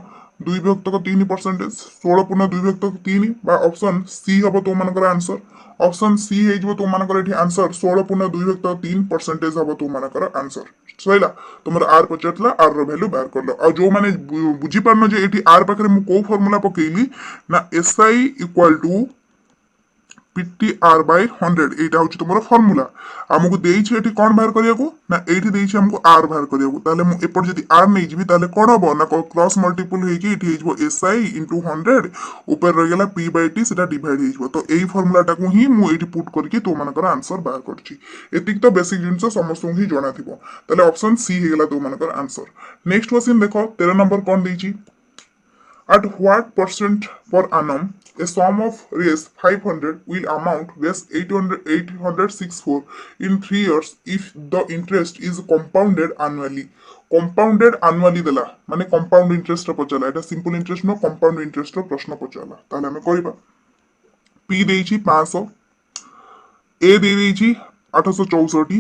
A: 2 विभक्त को 3% 16 पूर्ण 2 विभक्त को 3 बा ऑप्शन सी हबो तो मानकर आंसर ऑप्शन सी हे जो तो मानकर एठी आंसर 16 पूर्ण 2 विभक्त 3% हबो तो मानकर आंसर सहीला तुमर r पचतला r रो वैल्यू बाहर करलो आ जो माने बुझी पारनो जे एठी r पाखरे मु को फार्मूला पकेइली ना si equal to ptr by 100 एटा होची तुमरो फार्मूला हमकु देइछि एठी कोन बाहर करिया को ना एठी देइछि हमकु r बाहर करिया को ताले मु एपर जदी r नै जिबी ताले कोन हबो ना क्रॉस मल्टीपल हे कि एठी हिजबो si * 100 ऊपर रह गेला p by t सेटा डिवाइड हिजबो तो एई फार्मूला टाकू ही मु एठी पुट करके तो मानकर आंसर बाहर करछि एतिक तो बेसिक जिंस समस्त ही जणा थिबो ताले ऑप्शन सी हे गेला तो मानकर आंसर नेक्स्ट क्वेश्चन देखो 13 नंबर कोन देइछि at what percent per annum a sum of raise 500 will amount raise 864 in 3 years if the interest is compounded annually देला माने compound interest रो पचला एटा सिंपल इंटरेस्ट नो compound interest रो प्रश्न पचला ताले हमें करिबा p देइछि 500 a देइछि 864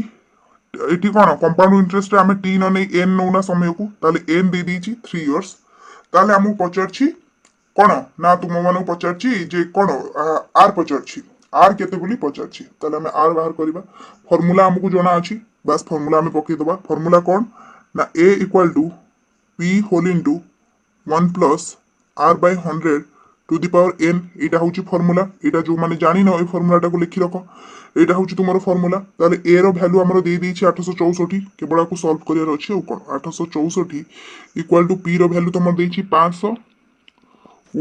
A: एटी कोन compound interest रे हमें t न नै n नोना समय को ताले n दे देइछि 3 years ताले हमु पचरछि कोन ना तुम मानु पचरछि जे कोन आर पचरछि आर केते बोली पचरछि ताले हमें आर बाहर करबा फार्मूला हमकु जणा अछि बस फार्मूला हमें पकि दबा फार्मूला कोन ना a equal to p whole into 1 plus r by 100 to the power n एटा होछि फार्मूला एटा जो माने जानि न ए फार्मूलाटा को लिखि रखो एटा होछि तुमरो फार्मूला ताले a रो वैल्यू हमरो दे देछि 864 केवल को सॉल्व करियर अछि ओ कोन 864 इक्वल टू p रो वैल्यू तुम देछि 500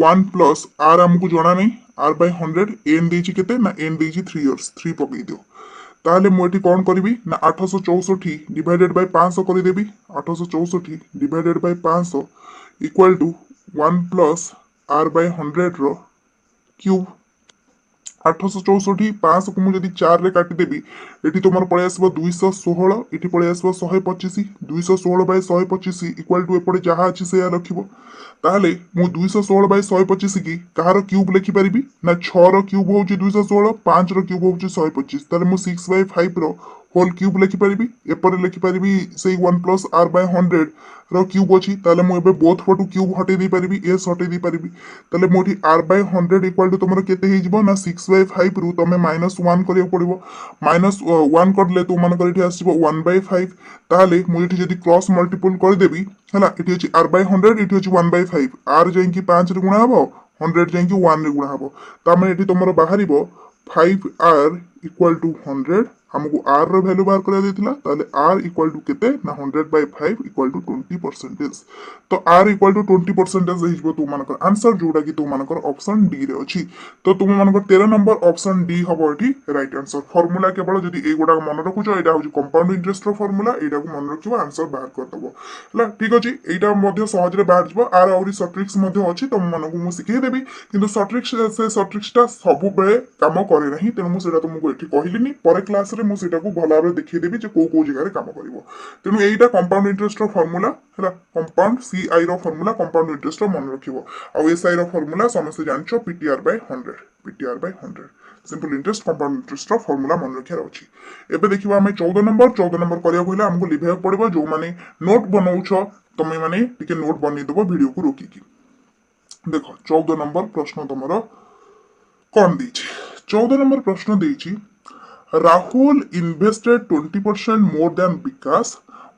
A: 1 प्लस r हमकु जणा नै r बाय 100 n देछि केते ना n देछि 3 इयर्स 3 पकई दियो ताले मु एठी कोन करबी ना 864 डिवाइडेड बाय 500 करि देबी 864 divided by 500 equal to 1 plus r by 100 रो क्यूब 864 500 को मुझे 4 रे काटिदेवी ये तुम पलि आस 216 ये पलि आस 125 216 / 125 इक्वाल टू एपटे जहाँ अच्छी से रखिब ताहले मु 216 / 125 की कहार क्यूब लिखिपारि ना 6 रो क्यूब हूँ 216 5 रो क्यूब हूँ 125 ताहले मु 6/5 रो होल क्यूब लिखिपारि एपर लिखिपारि से 1 + r/100 रो क्यूब अच्छी ताहले मु एबे बोथ पटू क्यूब हटे दे पारिबी एस हटे दे पारिबी ताहले मोठी r/100 इक्वल टू तुमरो केते हे जिवो ना 6/5 रु तमे -1 करियो पड़िबो -1 करले तुम मानकर एठी आसीबो 1/5 ताहले मु एठी जदी क्रॉस मल्टीपल कर देबी हला एठी अछि r/100 एठी अछि 1/5 r जाईकी 5 रे गुणा हबो 100 जाईकी 1 रे गुणा हबो तामे एठी तुमरो बाहरिबो 5r = 100 हमको r रो वैल्यू बाहर करा देथिला ताले r = केते ना 100/5 = 20%। तो r = 20% हिजबो तुम मानकर आंसर जोडा कि तुम मानकर ऑप्शन डी रे अछि। तो तुम मानकर 13 नंबर ऑप्शन डी हबो एठी राइट आंसर। फार्मूला केवल जदी ए गोडा मन रखुचो एटा होची कंपाउंड इंटरेस्ट रो फार्मूला एटा को मन रखिबो आंसर बाहर कर दबो हला ठीक अछि। एटा मध्ये सहज रे बाहर जबो आर औरी शॉर्ट ट्रिक्स मध्ये अछि तुम मानको मु सिखै देबी किंतु शॉर्ट ट्रिक्स ता सब बेले काम करे नाही तेनु मु सेटा तुमको एठी कहिलिनी परे क्लास रे मु सेटा को भला भाबरे देखै देबी जे को जगह रे काम करिवो तेनु एटा कंपाउंड इंटरेस्ट रो फार्मूला हला कंपाउंड सीआई रो फार्मूला कंपाउंड इंटरेस्ट रो मन रखिवो आ एसआई रो फार्मूला समस्त जानछो पीटीआर/100 सिंपल इंटरेस्ट कंपाउंड इंटरेस्ट रो फार्मूला मन रखियार अछि। एबे देखिबा हमें 14 नंबर करिया होइला हमको लिखै पड़िबो जो माने नोट बनाउछो तमे माने टिके नोट बनै देबो वीडियो को रोकी की देखो 14 नंबर प्रश्न तुमरो कौन दीची 14 नंबर प्रश्न दीची राहुल इन्वेस्टेड 20% मोर देन विकास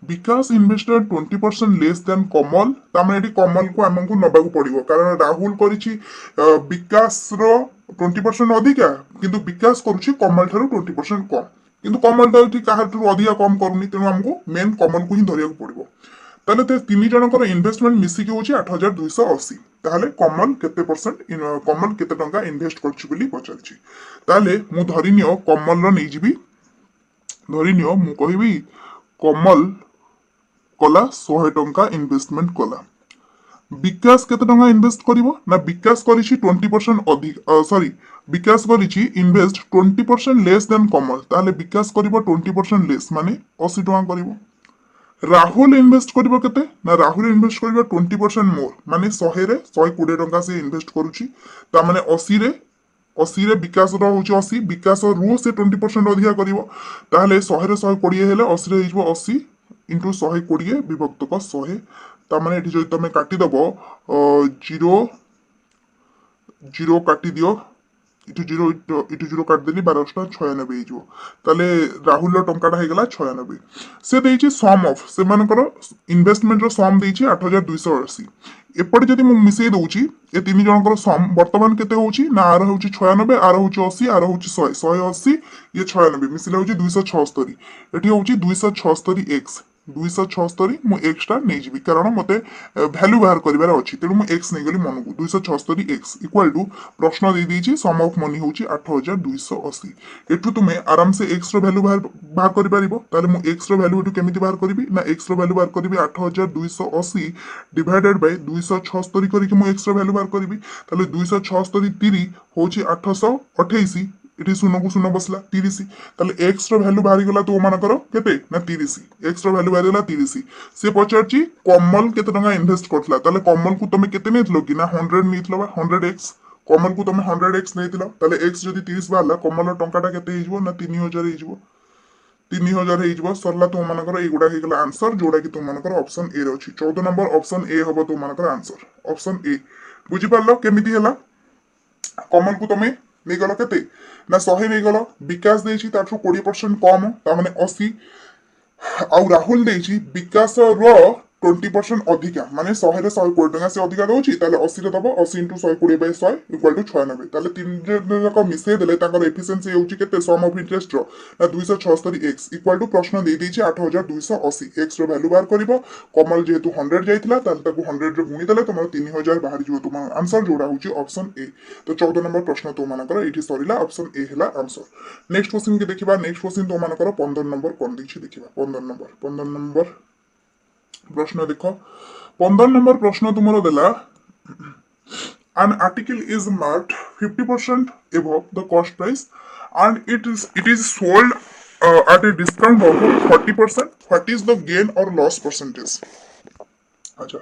A: विकास इन्वेस्टेड 20% लेस देन कमल तामे एटी कमल को हमको नबाकू पड़िबो कारण राहुल करिछि विकास रो 20% अधिका किंतु विकास करूछि कमल थारो 20% कम किंतु कमल ता काहार अधिका कम करूनी तेनु हमको मेन कमल को ही धरिया पड़िबो ताले ते तीन जनकर इन्वेस्टमेंट मिसिकी होची 8280 ताले कमल केते परसेंट कमल केते टंका इन्वेस्ट करछि बोली पचारछि ताले मु धरिनियो कमल रो नै जिबी धरिनियो मु कहिबी कमल कला 100 टंका इन्वेस्टमेंट कला विकास केते टंका इन्वेस्ट करिवो ना विकास करिछि 20% अधिक सॉरी विकास करिछि इन्वेस्ट 20% लेस देन कमल ताले विकास करिवो 20% लेस माने 80 टंका करिवो राहुल इन्वेस्ट करिवो केते ना राहुल इन्वेस्ट करिवो 20% मोर माने 100 रे 120 टंका से इन्वेस्ट करूछि ता माने 80 रे विकास रो होछि 80 विकास रो से 20% अधिका करिवो ताहले 100 रे 120 हेले 80 रे हिजबो 80 * 120 विभक्त को 100 ता माने एठी जदि तमे काटी दबो 0 काटी दियो इटु जीरो काट देली 1296 ताले राहुल रो टंकाटा हे गला 96 से देइछि सम ऑफ से मानकर इन्वेस्टमेंट रो सम देइछि 8280 एपटे जदि मु मिसै दउछि ए तीन जनकर सम वर्तमान केते होउछि ना आर होउछि 96 आर होउछि 80 आर होउछि 100 180 ये 96 मिसिले होउछि 276 एठी होउछि 276 एक्स 276 मु एक्स्ट्रा नै जिबी कारण मते वैल्यू बाहर करिवार अछि तेनु मु एक्स नै गली मनकु 276 एक्स इक्वल टू प्रश्न दे दीछि सम ऑफ मनी होछि 8280 एठु तुमे आराम से एक्स रो वैल्यू बाहर करि परिबो ताले मु एक्स रो वैल्यू एठु केमिति बाहर करिवि ना एक्स रो वैल्यू बाहर करिवि 8280 डिवाइडेड बाय 276 करिके मु एक्स रो वैल्यू बाहर करिवि ताले 276 3 होछि 828 इटी शून्य को शून्य बसला 30 ताले एक्स रो वैल्यू बाहरी गला तो मानकर केते ना 30 एक्स रो वैल्यू बाहरी गला 30 से पचारची कमल केते टंका इन्वेस्ट करथला ताले कमल को तमे केते नेथलो कि ना 100 नेथलो बा 100x कमल को तमे 100x नेथलो ताले x जदी 30 बाहला कमल टंकाटा केते हिजबो ना 3000 हिजबो 3000 हिजबो सरला तो मानकर एगुडा हे गला आंसर जोडा कि तो मानकर ऑप्शन ए रे अछि 14 नंबर ऑप्शन ए हबो तो मानकर आंसर ऑप्शन ए बुझि पारलो केमिति हला कमल को तमे नहीं गलो केते ना 100 नहीं गलो विकास देछि ताठो 20% कम ता माने 80 आउ राहुल देछि विकास रो 20% अधिका माने 100 रे 120 टका से अधिका दोछि ताले 80 रे दबो 80 * 120/100 = 96 ताले तीन जक मिसे देले ताकर एफिशिएंसी होछि केते सम ऑफ इंटरेस्ट रो ना 276x = प्रश्न दे देछि 8280 x रो वैल्यू बाहर करिवो कमल जेतु 100 जाइतिला ताले ताको 100 रे गुणी देले तमरो 3000 बाहर जिवो तुम आंसर जोडा होछि ऑप्शन ए। तो 14 नंबर प्रश्न तो मानकर एठी सरिला ऑप्शन ए हला आंसर। नेक्स्ट क्वेश्चन के देखिबा नेक्स्ट क्वेश्चन तो मानकर 15 नंबर कोन दिछि देखिबा 15 नंबर प्रश्न देखो 15 नंबर प्रश्न तुमरो देला an article is marked 50% above the cost price and it is sold at a discount of 40%. What is the gain or loss percentage? अच्छा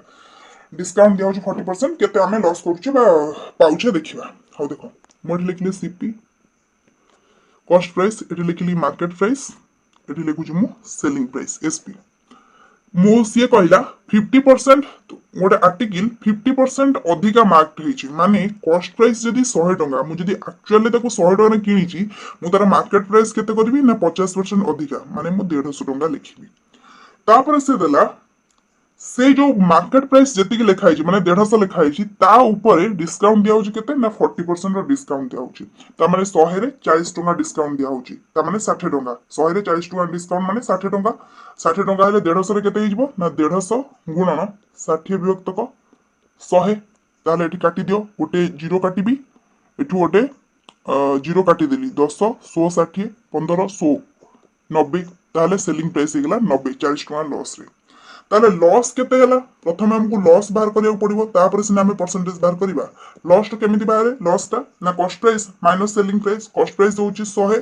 A: डिस्काउंट दिया 40% केते आमे लॉस करूचे बा पाउचे देखिबा हाउ देखो मोठी लिखली सीपी कॉस्ट प्राइस एटी लिखली मार्केट प्राइस एटी लिखुची मु सेलिंग प्राइस एसपी मु सी कहला 50% गोटे आर्टिकल 50% अधिका मार्क होईची माने कॉस्ट प्राइस जदी 100 टंका मु जदी एक्चुअली ताको 100 टंका किनीची मु तार मार्केट प्राइस केते करबी ना 50% अधिका माने मु 150 टंका लिखिबी तापर से देला से जो मार्केट प्राइस जी लिखाई माने 150 लिखाई ता ऊपर डिस्काउंट दिया केते ना 40% डिस्काउंट दिया माने 100 रे 40 टंका डिस्काउंट दिया माने 60 टंका 100 रे 40 टंका डिस्काउंट माने 60 टंका 60 टंका हेले 150 रे केते हिजबो ना 150 गुणन 60 विभक्त 100 ताले एठी काटी दियो गोटे जीरो काटिबी एठू गोटे जीरो काटी देली 10 100 60 15 100 90 ताले सेलिंग प्राइस हेगला 90 40 टंका लॉस रे ताले लॉस केते हला प्रथमे हमको लॉस बाहर करिया पड़िबो तापर सिना हमें परसेंटेज बाहर करिबा लॉस तो केमिति बाहर लॉस ता ना cost price minus selling price cost price होची 100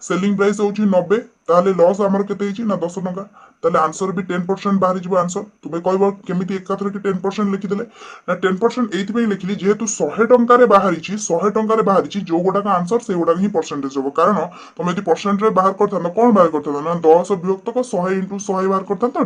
A: सेलिंग प्राइस होची 90 ताले लॉस हमर केते हिची ना 10 टंका ताले आंसर भी 10% बाहर जिवो आंसर तुमे कहबो केमिति एकाथरे के 10% लिखि देले ना 10% एथि पे लिखिली जेहेतु 100 टंका रे बाहरिची 100 टंका रे बाहरिची जो गोटा का आंसर से गोटा ही परसेंटेज होबो कारण तुमे यदि परसेंट रे बाहर करथा ना कोन बाहर करथा ना 10 विभक्त को 100 * 100 बाहर करथा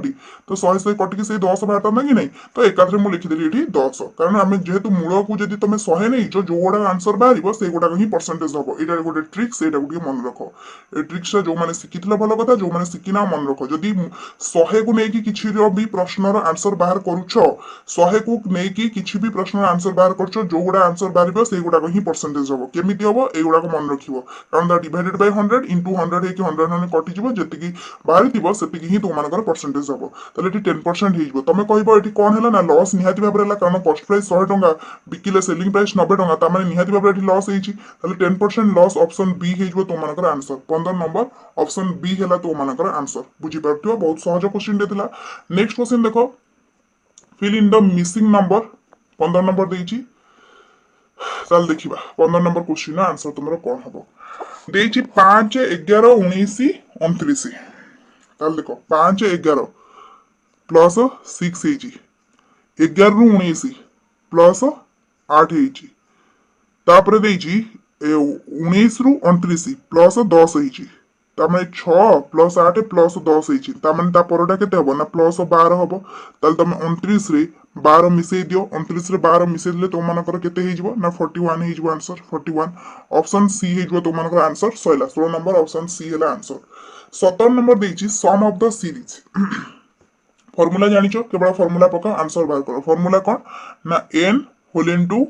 A: तो 100 से कटिकी से 10 बाहर था कि नहीं तो एकाथरे मु लिखि देली एठी 10 कारण आमे जेहेतु मूल को जदि तुमे 100 नै जो गोटा आंसर बाहरिबो से गोटा ही परसेंटेज होबो एटा गोटे ट्रिक्स एटा गोटे मन रखो ए ट्रिक्स जो माने सिखितला भलो कथा जो माने सिखिना मन रखो जदि 100 को नेकी किछि भी प्रश्नर आंसर बाहर करूछ 100 को नेकी किछि भी प्रश्नर आंसर बाहर करछ जो गोटा आंसर बाहरिबो से गोटा ही परसेंटेज होबो केमिति होबो ए गोटा को मन रखिबो कारण द डिवाइडेड बाय 100 * 100 हे कि 100 ने कटि जिवो जति कि बाहरिथिबो सेति ही तो मानकर परसेंटेज होबो तले एठी 10% हिजबो तमे कहबो एठी कोन हला ना लॉस निहाती भाबरे हला कारण कॉस्ट प्राइस 100 टंका बिकिले सेलिंग प्राइस 90 टंका ता माने निहाती भाबरे एठी लॉस हेची तले 10% लॉस ऑप्शन बी हिजबो तो मानकर आंसर 15 नंबर ऑप्शन बी हला तो मानकर आंसर बुझी पारथियो बहुत सहज क्वेश्चन देथिला नेक्स्ट क्वेश्चन देखो fill in the missing number 15 number देइची चल देखिबा 15 नंबर क्वेश्चन आंसर तुमरो कोन हबो देइची 5 11 19 29 चल देखो 5 11 प्लस 6 हेची 11 रु 19 प्लस 8 हेची तापरे देइची 19 रु 29 प्लस 10 हेची तामे 6 प्लस 8 प्लस 10 हेची तामे ता परटा केते हबो ना प्लस 12 हबो ताल तमे 29 रे 12 मिसै दियो 29 रे 12 मिसै दिले तो मानकर केते हेजिवो ना 41 हेजिवो आंसर 41 ऑप्शन सी हेजिवो तो मानकर आंसर 16 नंबर ऑप्शन सी हेला आंसर 17 नंबर देइची sum of the series formula जानिचो केवल फॉर्मूला पका आंसर बाहर करो फॉर्मूला कोन ना n होल इनटू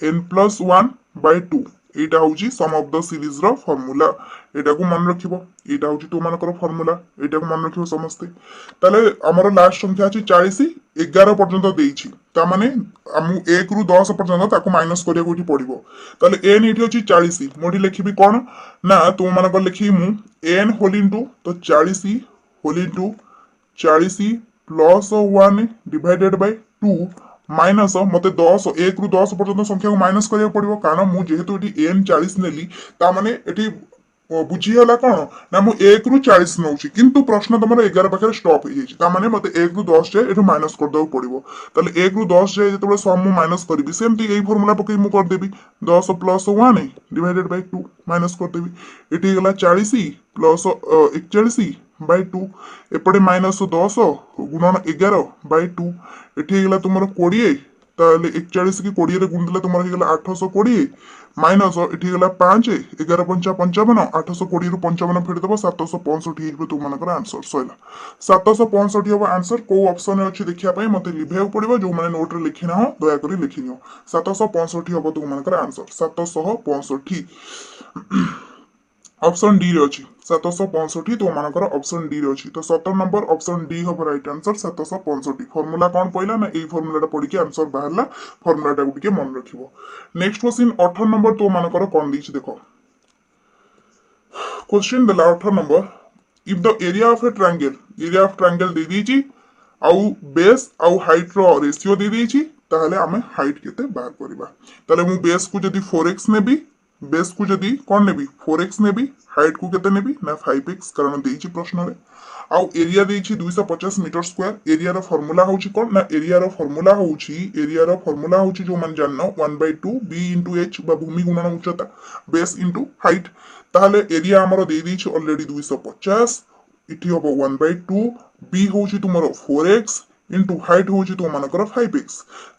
A: n+1/2 एटा होची सम ऑफ द सीरीज रो फॉर्मूला एटा को मन रखिबो एटा होची तो मानकर फॉर्मूला एटा को मन रखिबो समस्ते ताले हमर लास्ट संख्या अछि 40 11 पर्यंत देइछि ता माने हमु 1 रु 10 पर्यंत ताको माइनस करिया कोठी पड़िबो ताले n एठी अछि 40 मोठी लिखिबी कोन ना तो मानकर लिखि मु n होल इनटू तो 40 whole into 40 plus 1 divided by 2 minus मते 10 1 रु 10 पर्यंत संख्या को माइनस करिया पड़िबो कारण मु जेहेतु एठी n 40 नेली ता माने एठी बुझी हला कोन ना मु 1 रु 40 नउची किंतु प्रश्न तमरो 11 पाखरे स्टॉप हो जाई ता माने मते 1 रु 10 जे एठु माइनस कर दउ पड़िबो ताले 1 रु 10 जे जेतबे सम मु माइनस करबी सेमती एई फार्मूला पकई मु कर देबी 10 प्लस 1 डिवाइडेड बाय 2 माइनस कर देबी एठी गेला 40 प्लस 41 बाय 2 एपटे माइनस 10 गुणन 11 बाय 2 एठी गेला तुमरो 20 ताले 41 की 20 रे गुण देले तुमरो गेला 820 माइनस एठी गेला 5 11 5 55 820 रु 55 फेड देबो 765 हिजबो तू मानकर आंसर सइला 765 हबो आंसर को ऑप्शन रे अछि देखिया पई मते लिभेउ पड़िबो जो माने नोट रे लिखिना हो दया करी लिखिनियो 765 हबो तू मानकर आंसर 765 ऑप्शन डी रे अछि 765 तो मानकर ऑप्शन डी रे अछि तो 17 नंबर ऑप्शन डी हबो राइट आंसर 765 फार्मूला कोन पइला ना एई फार्मूलाटा पढि के आंसर बाहरला फार्मूलाटा गुडी के मन रखिबो नेक्स्ट क्वेश्चन 18 नंबर तो मानकर कोन दिछि देखो question the 18 number if the area of a triangle दे दिछि आउ बेस आउ हाइट रो रेशियो दे दिछि ताहले आमे हाइट केते बाहर करबा ताले मु बेस को जदी 4x नेबी बेस को जदी कोन नेबी 4x नेबी हाइट को केते नेबी ना 5x कारण देइछि प्रश्न रे आउ एरिया देइछि 250 मीटर स्क्वायर एरिया रो फार्मूला होउछि कोन ना एरिया रो फार्मूला होउछि जो मन जाननो 1/2 b * h बा भूमि गुणन उच्चता बेस * हाइट ताहले एरिया हमरो देइ दिछि ऑलरेडी 250 इठी होबो 1/2 b होउछि तुमरो 4x इंटू हाइट होउछि तो मानकर 5x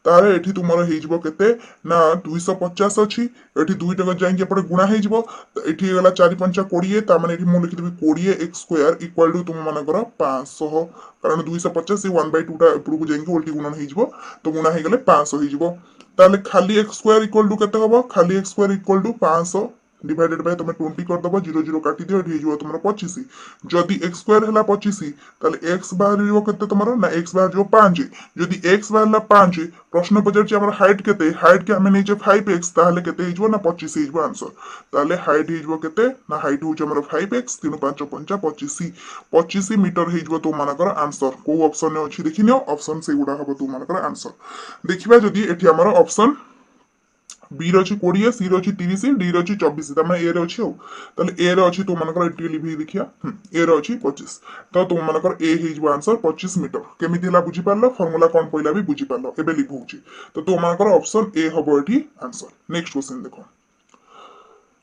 A: तारे एठी तुमरो हेइजबो केते ना 250 अछि एठी 2 टका जाइके पड़े गुणा हेइजबो एठी गला 4 5 20 ता माने एठी मु लिखि देबी 20x² इक्वल टू तुम मानकर 500 कारण 250 से 1/2 टा एपडू को जाइके उल्टी गुणन हेइजबो तो गुणा हे गले 500 हेइजबो ताले खाली x² इक्वल टू केते होबो खाली x² equal to 500 divided by तुम 20 कर दबो 0 0 काटी दियो एठी हिजबो तुमरो 25 जदी x² हला 25 ताले x बाहर हिजबो केते तुमरो ना x बाहर जो 5 जदी x बाहरला 5 प्रश्न पचार छी हमर हाइट केते हाइट के हमें नीचे 5x ताले केते हिजबो ना 25 हिजबो आंसर ताले हाइट हिजबो केते ना हाइट होछ हमर 5x 3 5 5 25 25 मीटर हिजबो तो मानकर आंसर को ऑप्शन ने अछि देखिनियो ऑप्शन से गुडा हबो तो मानकर आंसर देखिबा जदी एठी हमर ऑप्शन बी रछि 20 सी रछि 30 डी रछि 24 तमे ए रछि हो तले ए रछि तो मानकर एटी लिखि देखिया ए रछि 25 तो तुम मानकर ए हिजबो आंसर 25 मीटर केमिति हला बुझी पारलो फार्मूला कोन पहिला भी बुझी पारलो एबे लिखौछि तो तुम मानकर ऑप्शन ए हबो एठी आंसर नेक्स्ट क्वेश्चन देखो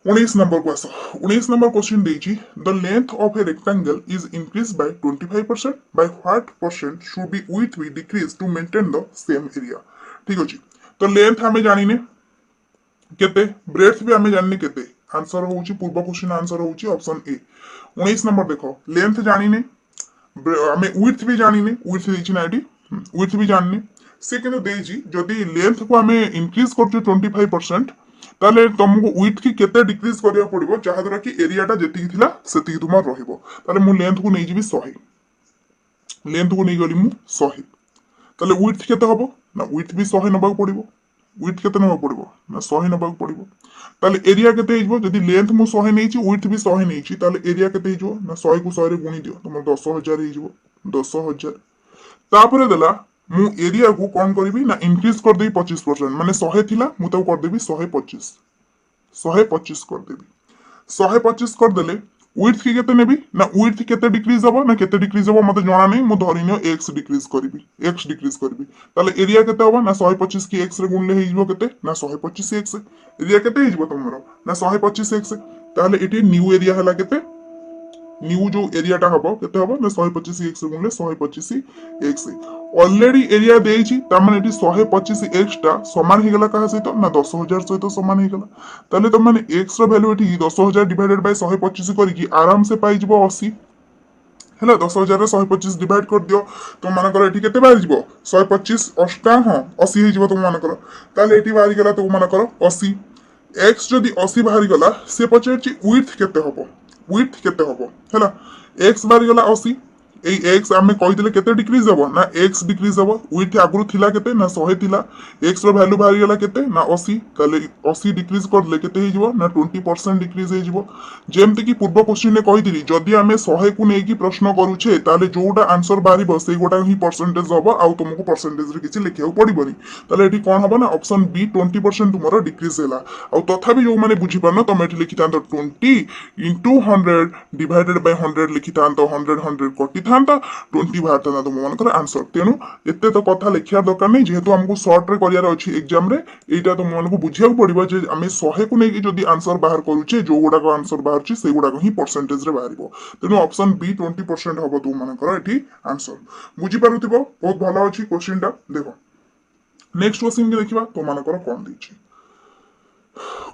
A: 19 नंबर को आसो 19 नंबर क्वेश्चन देछि the length of a rectangle is increase by 25% by what percent should be width be decrease to maintain the same area ठीक अछि तो लेंथ हमें जानिने केते ब्रेड्थ भी हमें जानने केते आंसर होउची पूर्व क्वेश्चन आंसर होउची ऑप्शन ए 19 नंबर देखो लेंथ जानिने हमें विड्थ भी जानिने विड्थ देछि ना एटी विड्थ भी जानने से किनो देछि जदी लेंथ को हमें इंक्रीज करछु 25% ताले तुमको विड्थ की केते डिक्रीज करिया पड़िबो जहा द्वारा कि एरियाटा जेति थिला सेति तुमार रहिबो ताले मु लेंथ को नै जिबी 100 लेंथ को नै गली मु 100 ताले विड्थ केते हबो ना विड्थ भी 100 नबाक पड़िबो विड्थ केते नबाक पड़िबो ना 100 नबाक पड़िबो ताले एरिया केते हिजबो जदी लेंथ मु 100 नैछि विड्थ भी 100 नैछि ताले एरिया केते हिजबो ना 100 को 100 रे गुणी दियो तुम 10000 हिजबो 10000 तापरे देला मु एरिया को कोन करबी ना इंक्रीज कर देबी 25% माने 100 थिला मु तो कर देबी 125 125 कर देबी 125 कर देले विड्थ की केते नेबी ना विड्थ केते डिक्रीज हबो ना केते डिक्रीज हबो मते जाना नै मु धरिनियो x डिक्रीज करबी ताले एरिया केते हबो ना 125 की x रे गुणले हिजबो केते ना 125x एरिया केते हिजबो तमरो ना 125x ताले एटी न्यू एरिया हला केते न्यू जो एरियाटा हबो केते हबो ना 125x रे गुणले 125x ऑलरेडी एरिया देइछि त माने एटी 125x टा समान हे गेला कहा सहित ना 10000 सहित समान हे गेला ताले त माने x रो वैल्यू एटी 10000 डिवाइडेड बाय 125 करिकि आराम से पाई जिवो 80 हेला 10000 रे 125 डिवाइड कर दियो तो मानकर एटी केते बाहर जिवो 125 अष्टा हां 80 हे जिवो तो मानकर ताले एटी बाहर गेला तो मानकर 80 x जदी 80 बाहर गेला से पछेछि विड्थ केते हबो हेला x बाहर गेला 80 ए x हमें कहि दिले केते डिक्रीज हबो ना x डिक्रीज हबो विड्थ आगुरु थिला केते ना 100 थिला x रो वैल्यू बाहर गेला केते ना 80 ताले 80 डिक्रीज करले केते हे जिवो ना 20% डिक्रीज हे जिवो जेमते कि पूर्व क्वेश्चन ने कहि दिली जदी हमें 100 को नेकी प्रश्न करूछे ताले जोटा आंसर बारिबो सेई गोटा ही परसेंटेज हबो आ तुमको परसेंटेज रे किछि लिखियो पड़िबोनी ताले एठी कोन हबो ना ऑप्शन बी 20% तुमरो डिक्रीज हैला आ तथापि जो माने बुझी पारनो तमे एठी लिखितांतो 20 into 100 डिवाइडेड बाय 100 लिखितांतो 100 100 कटि थांता 20 बाहरता ना तुम मानकर आंसर तेनु एते तो कथा लिखिया दरकार नै जेहेतु हमको शॉर्ट रे करियार अछि एग्जाम रे एटा तो मानको बुझिया पड़िबो जे हमें 100 को नै कि जदी आंसर बाहर करूचे जो गोडा को आंसर बाहर छि से गोडा को ही परसेंटेज रे बाहरिबो तेनु ऑप्शन बी 20% हबो तू मानकर एठी आंसर बुझी पारुथिबो बहुत भलो अछि क्वेश्चन टा देखो नेक्स्ट क्वेश्चन के देखिबा तो मानकर कोन दैछि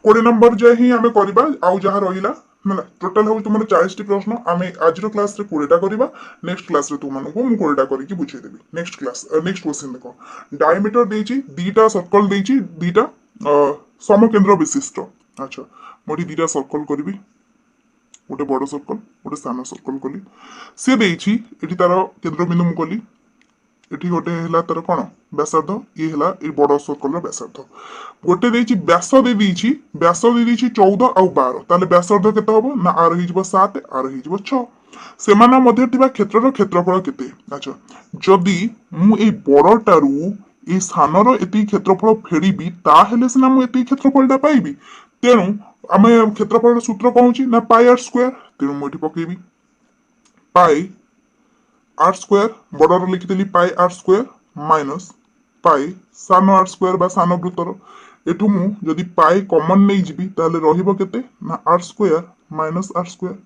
A: 20 नंबर जे ही हमें करबा आउ जहा रहिला ना टोटल हो तुमर 40 टी प्रश्न आमे आज रो क्लास रे 20 टा करबा नेक्स्ट क्लास रे तुम मानको मु 20 टा करी कि बुझे देबी नेक्स्ट क्वेश्चन देखो डायमीटर देछि दीटा सर्कल देछि दीटा समकेंद्र विशिष्ट अच्छा मोडी दीटा सर्कल करबी गोटे बड़ सर्कल गोटे सान सर्कल कली से देछि एठी तार केंद्र बिंदु मु कली एठी गोटे हला तार कोन व्यासार्ध ये हला ए बड़ सर्कल रो व्यासार्ध गोटे देछि व्यास दे देछि 14 आ 12 ताले व्यासार्ध केते होबो ना आर हिजबो 7 आर हिजबो 6 सेमाना मध्ये थिबा क्षेत्रर क्षेत्रफल केते अच्छा जदी मु ए बड़टारू এই ସାନର ଏତିକି କ୍ଷେତ୍ରଫଳ ଫେଡ଼ିବି ତାହେଲେ ସିନା ମୁଁ ଏତିକି କ୍ଷେତ୍ରଫଳଟା ପାଇବି। ତେଣୁ ଆମେ କ୍ଷେତ୍ରଫଳର ସୂତ୍ର କଣ ହେଉଛି ନା ପାଇ ଆର୍ ସ୍କୋୟାର। ତେଣୁ ମୁଁ ଏଠି ପକେଇବି ପାଇ आर स्क्वायर बड़र लिखिदेली pi R square minus pi सान आर स्क्वायर बा सान वृत्तर एठू मु जदि पाई कॉमन नहीं जीबी ताले रहिबो केते ना R square minus R square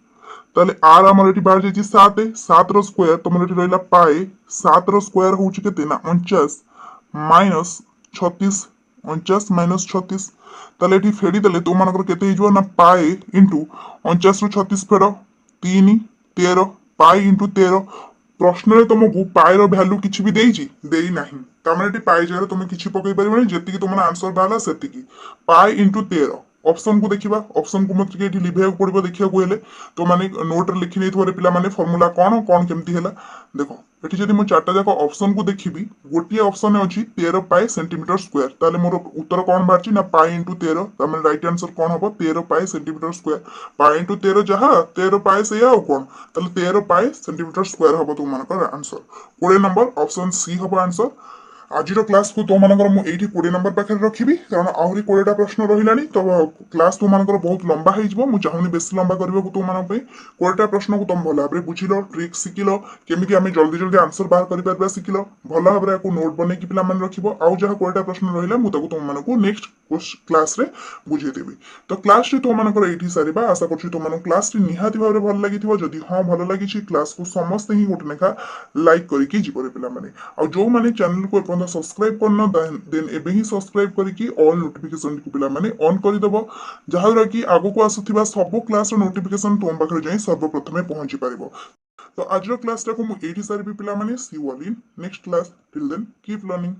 A: ताले आर हमर एठी बाहर जाई 7 7 रो स्क्वायर तमर एठी रहिला पाई 7 रो स्क्वायर होची केते ना 49 माइनस 36 49 माइनस 36 ताले एठी फेडी देले तो मानकर केते हिजो ना पाई इनटू 49 रो 36 फेड 3 13 पाई इनटू 13 प्रश्न तुमको पाएर भैल्यू किसी भी देई नहीं तमें पाई जगह तुम किसी पकई पार जी तुम आंसर बाहर से पाई इंटू 13 ऑप्शन को देखा ऑप्शन को मतलब ये लिभे पड़ो देखा तो मैंने नोट रे लिखी नहीं पे फर्मूला कौन कौन केमती है देख ये जब मुझे चार्टा जाक ऑप्शन को देखी गोटे ऑप्शन अच्छी 13 पाई सेंटीमीटर स्क्वायर ताले मोर उत्तर कौन बाहर ना पाई इंटू 13 तमें राइट आंसर कौन हम 13 पाई सेंटीमीटर स्क्वायर पाई इंटू 13 जहाँ 13 पाई से कौन ताले 13 पाई सेंटीमीटर स्क्वायर हम तुम आंसर 20 नंबर ऑप्शन सी हम आंसर आज क्लास को तुम मुझे 20 नंबर पाखे रखी कारण आहरी 20टा प्रश्न रहा तो क्लास तुम बहुत लंबा हो चाहूनी बेस लंबा करने को तुम 20टा प्रश्न को तुम भल भाव बुझिल ट्रिक शिखिल केमी आम जल्दी जल्दी आंसर बाहर कर शिखिल भल भाव को नोट बन पे रख आउ जहाँ 20टा प्रश्न रहा मुझे तुमको नेक्स्ट क्लास रे बुझेदेवी तो क्लास तुम सारा आशा कर तुम क्लास निहाती भाव भल लगी जदि हाँ भल लगी क्लास को समस्ते ही गोटे लेखा लाइक करके जीवन पे जो मैंने चैनल को सब्सक्राइब करना देन एबे ही सब्सक्राइब करके ऑल नोटिफिकेशन को पिला माने ऑन कर दबो जहाद्वारा कि आगो को आसुथिबा सब क्लास रो नोटिफिकेशन तुम पाखरे जाई सर्वप्रथमे पहुंची पारिबो। तो आज क्लास टा को मु एठी सारी पिला माने see you all in next class till then keep learning.